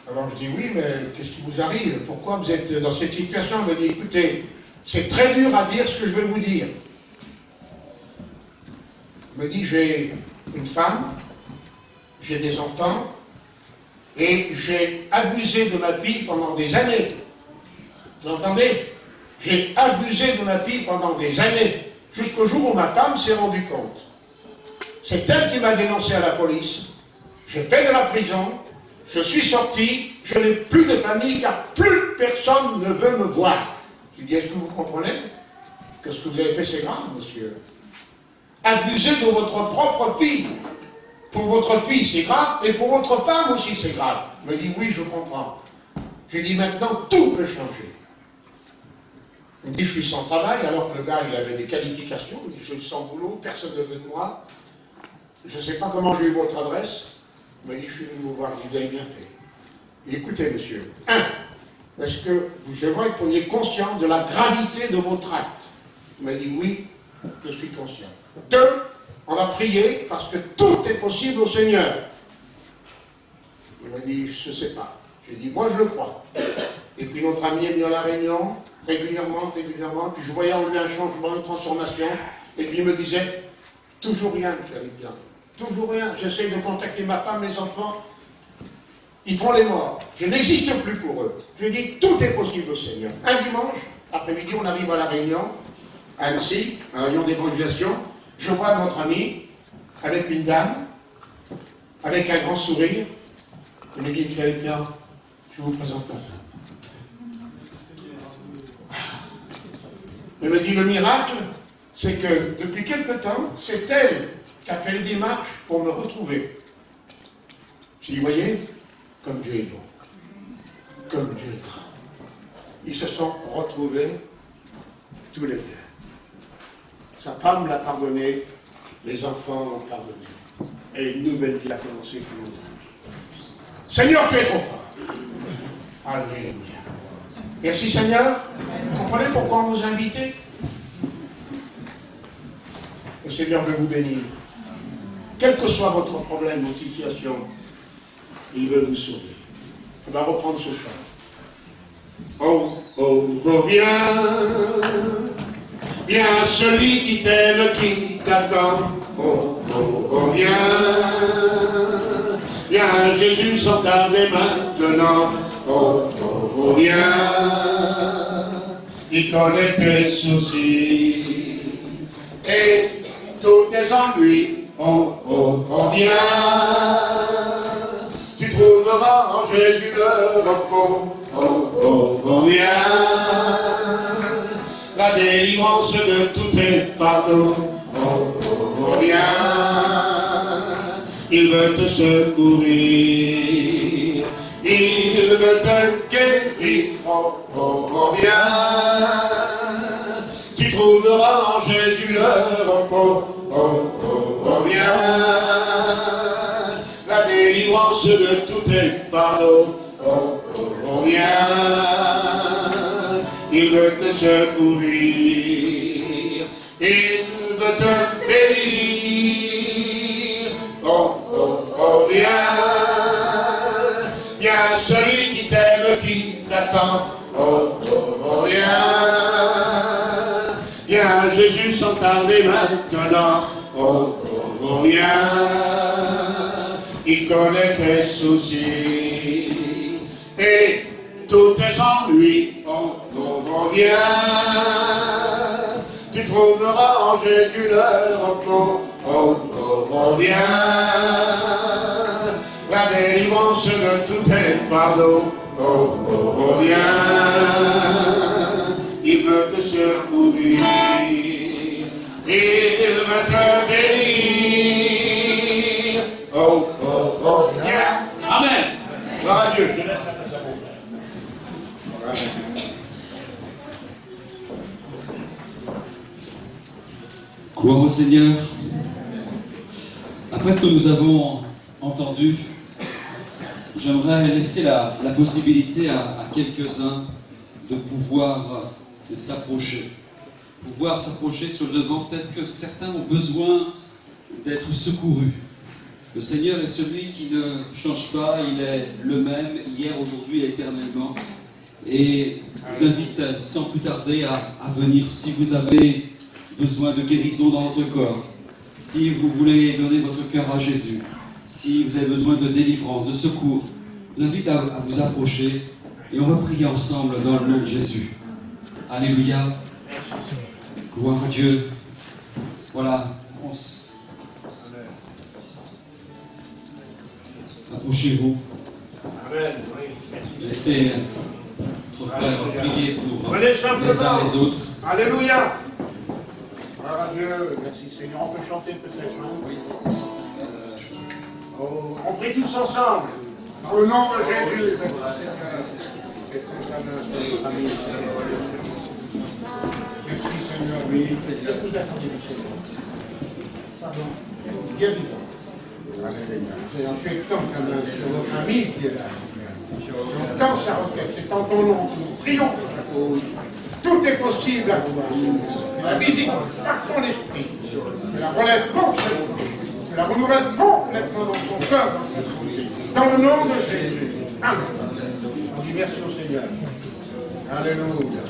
Alors je dis, oui, mais qu'est-ce qui vous arrive? Pourquoi vous êtes dans cette situation? Il me dit, écoutez, c'est très dur à dire ce que je vais vous dire. Il me dit, j'ai une femme, j'ai des enfants, et j'ai abusé de ma fille pendant des années. Vous entendez? J'ai abusé de ma fille pendant des années, jusqu'au jour où ma femme s'est rendue compte. C'est elle qui m'a dénoncé à la police. J'ai fait de la prison. Je suis sorti, je n'ai plus de famille car plus personne ne veut me voir. Je dis, est-ce que vous comprenez que ce que vous avez fait, c'est grave, monsieur? Abuser de votre propre fille. Pour votre fille, c'est grave, et pour votre femme aussi, c'est grave. Il me dit, oui, je comprends. J'ai dit, maintenant, tout peut changer. Il me dit, je suis sans travail, alors que le gars, il avait des qualifications. Il me dit, je suis sans boulot, personne ne veut de moi. Je ne sais pas comment j'ai eu votre adresse. Il m'a dit, je suis venu vous voir, vous avez bien fait. Et écoutez, monsieur, est-ce que j'aimerais que vous preniez conscience de la gravité de votre acte? Il m'a dit, oui, je suis conscient. 2, on a prié parce que tout est possible au Seigneur. Il m'a dit, je ne sais pas. J'ai dit, moi je le crois. Et puis notre ami est venu à la réunion, régulièrement, puis je voyais en lui un changement, une transformation, et puis il me disait, toujours rien, j'allais bien. Toujours rien. J'essaie de contacter ma femme, mes enfants. Ils font les morts. Je n'existe plus pour eux. Je dis, tout est possible au Seigneur. Un dimanche, après-midi, on arrive à la réunion, à Annecy, à la réunion d'évangélisation. Je vois notre ami, avec une dame, avec un grand sourire. Il me dit, il fait bien, je vous présente ma femme. Il me dit, le miracle, c'est que depuis quelque temps, c'est elle qui a fait les démarches pour me retrouver. J'ai dit, vous voyez, comme Dieu est bon, comme Dieu est grand. Ils se sont retrouvés tous les deux. Sa femme l'a pardonné, les enfants l'ont pardonné. Et une nouvelle vie a commencé pour nous. Seigneur, tu es trop fort. Alléluia. Merci Seigneur. Vous comprenez pourquoi on nous a invités? Le Seigneur veut vous bénir. Quel que soit votre problème, votre situation, il veut vous sauver. On va reprendre ce chant. Oh, oh, oh, viens, viens celui qui t'aime, qui t'attend. Oh, oh, oh, viens, viens Jésus sans tarder maintenant. maintenant. Oh, oh, oh, viens. Il connaît tes soucis et tous tes ennuis. Oh, oh, oh, viens. Tu trouveras en Jésus le repos. Oh, oh, oh, viens. La délivrance de tous tes fardeaux. Oh, oh, oh, viens. Il veut te secourir. Il veut te guérir. Oh, oh, oh, viens. Tu trouveras en Jésus le repos. Oh, oh, oh, viens. La délivrance de tous tes fardeaux. Oh, oh, oh, viens. Il veut te secourir. Il veut te bénir. Oh, oh, oh, viens. Viens celui qui t'aime, qui t'attend. Oh, oh, oh, viens. Viens Jésus sans tarder maintenant. Oh, oh, oh, viens. Il connaît tes soucis et tous tes ennuis. Oh, oh, oh, viens. Tu trouveras en Jésus le repos. Oh, oh, oh, viens. La délivrance de tous tes fardeaux. Oh, oh, oh, viens. Il veut te secourir. Il veut te bénir. Oh, oh, oh, viens. Amen. Gloire à Dieu. Je laisse la place à mon frère. Gloire au Seigneur. Après ce que nous avons entendu, j'aimerais laisser la possibilité à quelques-uns de pouvoir s'approcher. Pouvoir s'approcher sur le devant. Peut-être que certains ont besoin d'être secourus. Le Seigneur est celui qui ne change pas, il est le même hier, aujourd'hui et éternellement. Et je vous invite sans plus tarder à venir si vous avez besoin de guérison dans votre corps, si vous voulez donner votre cœur à Jésus, si vous avez besoin de délivrance, de secours. Je vous invite à vous approcher et on va prier ensemble dans le nom de Jésus. Alléluia. Gloire à Dieu. Voilà. Approchez-vous. Laissez notre frère prier pour les uns les autres. Alléluia. Gloire à Dieu. Merci Seigneur. On peut chanter peut-être. Oh, on prie tous ensemble. Dans le nom de Jésus. Merci Seigneur. Oui, Seigneur. Pardon. Bienvenue. Seigneur. Tu es tant sur notre ami qui est là. J'entends sa requête. C'est en ton nom que nous prions. Tout est possible à toi. La visite par ton esprit. Je la relève complètement. Je la renouvelle complètement dans son cœur. Dans le nom de Jésus. Amen. On dit merci au Seigneur. Alléluia. Alléluia.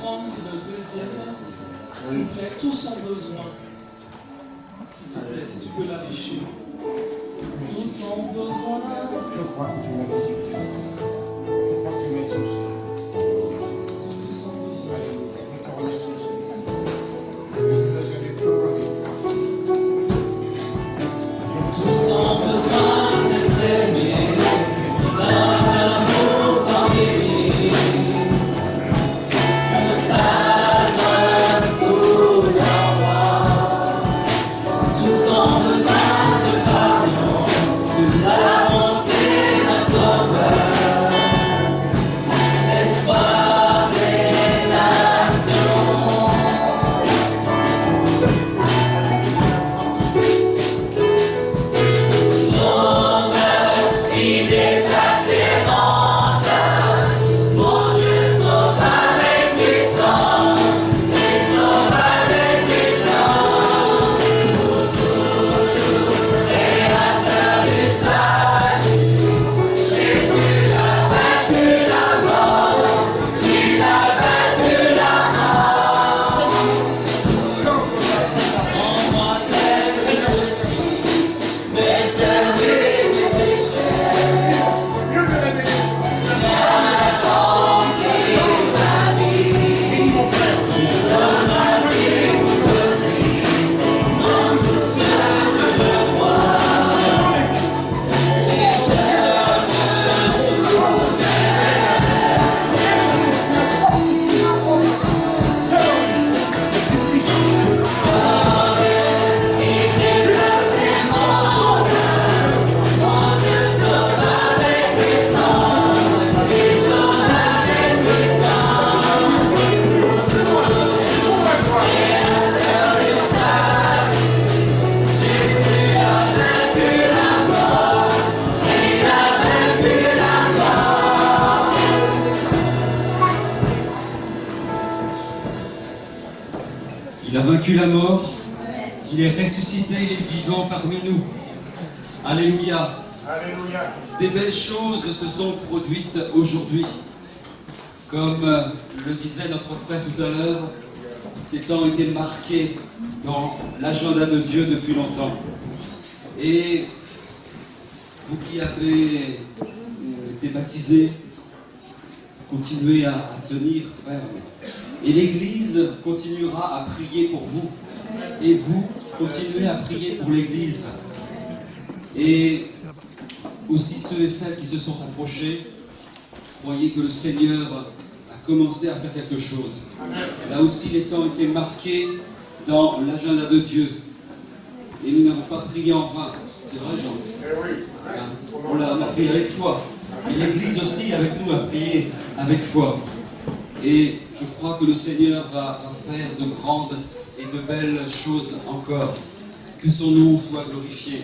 prendre le deuxième couplet, Tous ont besoin. S'il te plaît, si tu peux l'afficher. Tous ont besoin. Je crois que tu m'as dit. Je crois que tu m'as dit. Tous ont besoin. Tous ont besoin d'être aimés, d'un amour sans limite, que ta grâce coule en moi. Tous ont besoin de pardon, de la bonté d'un sauveur, l'espoir des nations. Il déplace les montagnes, mon Dieu sauve avec puissance, il sauve avec puissance, pour toujours créateur du salut. Jésus a vaincu la mort, il a vaincu la mort. En moi tel que je suis, mais perdu mes échecs. Il a vaincu la mort, il est ressuscité, il est vivant parmi nous. Alléluia. Alléluia. Des belles choses se sont produites aujourd'hui. Comme le disait notre frère tout à l'heure, ces temps ont été marqués dans l'agenda de Dieu depuis longtemps. Et vous qui avez été baptisés, continuez à tenir ferme. Et l'Église continuera à prier pour vous. Et vous, continuez à prier pour l'Église. Et aussi ceux et celles qui se sont approchés, croyez que le Seigneur a commencé à faire quelque chose. Là aussi, les temps ont été marqués dans l'agenda de Dieu. Et nous n'avons pas prié en vain. C'est vrai, Jean? On a prié avec foi. Et l'Église aussi, avec nous, a prié avec foi. Et je crois que le Seigneur va faire de grandes et de belles choses encore. Que son nom soit glorifié.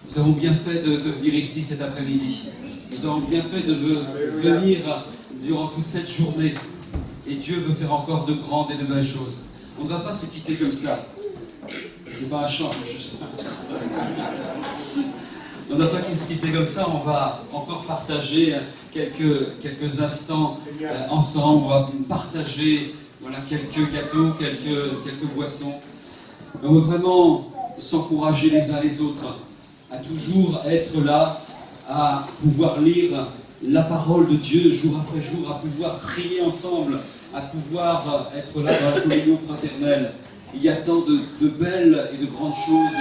Nous avons bien fait de venir ici cet après-midi. Nous avons bien fait de venir durant toute cette journée. Et Dieu veut faire encore de grandes et de belles choses. On ne va pas se quitter comme ça. C'est pas un chant. On ne va pas se quitter comme ça. On va encore partager quelques instants ensemble. On va partager quelques gâteaux, quelques boissons. On veut vraiment s'encourager les uns les autres à toujours être là, à pouvoir lire la parole de Dieu jour après jour, à pouvoir prier ensemble, à pouvoir être là dans la communion fraternelle. Il y a tant de belles et de grandes choses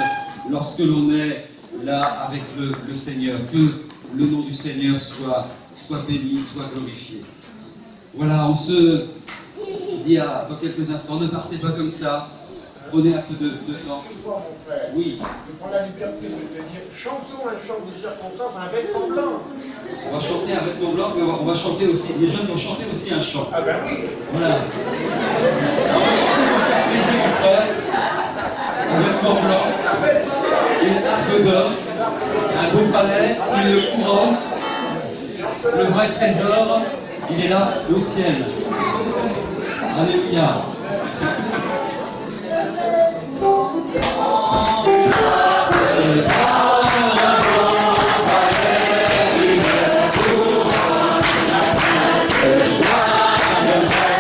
lorsque l'on est là avec le Seigneur. Que le nom du Seigneur soit béni, soit glorifié. Voilà, on se dit dans quelques instants, ne partez pas comme ça. Prenez un peu de temps. Toi, mon frère, oui. je prends la liberté de te dire, chantons un chant de circonstance, un vêtement blanc. On va chanter un vêtement blanc, mais on va chanter aussi, les jeunes vont chanter aussi un chant. Ah ben oui. Voilà. On va chanter pour faire plaisir mon frère. Un vêtement blanc, une harpe d'or, un beau palais, une couronne. Le vrai trésor, il est là au ciel. Alléluia. Joie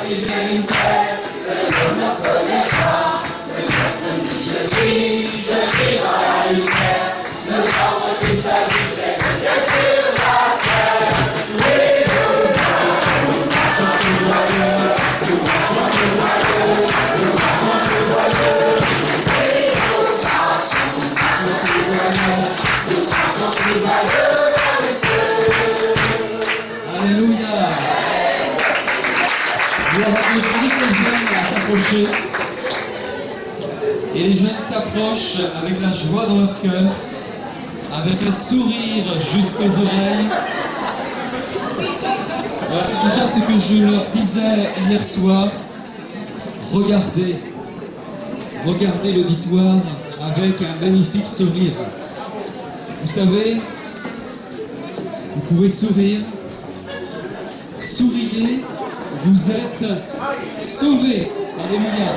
si j'ai une terre que l'on ne connaît pas. Le mercredi, je vis dans la lumière. Le vendredi, samedi, c'est le ciel sur la terre. Et nous marchons tout joyeux, nous marchons tout joyeux, nous marchons tout joyeux. Et nous marchons tout joyeux, nous marchons tout joyeux dans les cieux. Alléluia. Gloire à Dieu, je dis que les jeunes à s'approcher. Et les jeunes s'approchent avec la joie dans leur cœur, avec le sourire jusqu'aux oreilles. Voilà, c'est déjà ce que je leur disais hier soir. Regardez l'auditoire avec un magnifique sourire. Vous savez, vous pouvez sourire. Souriez, vous êtes sauvés. Alléluia.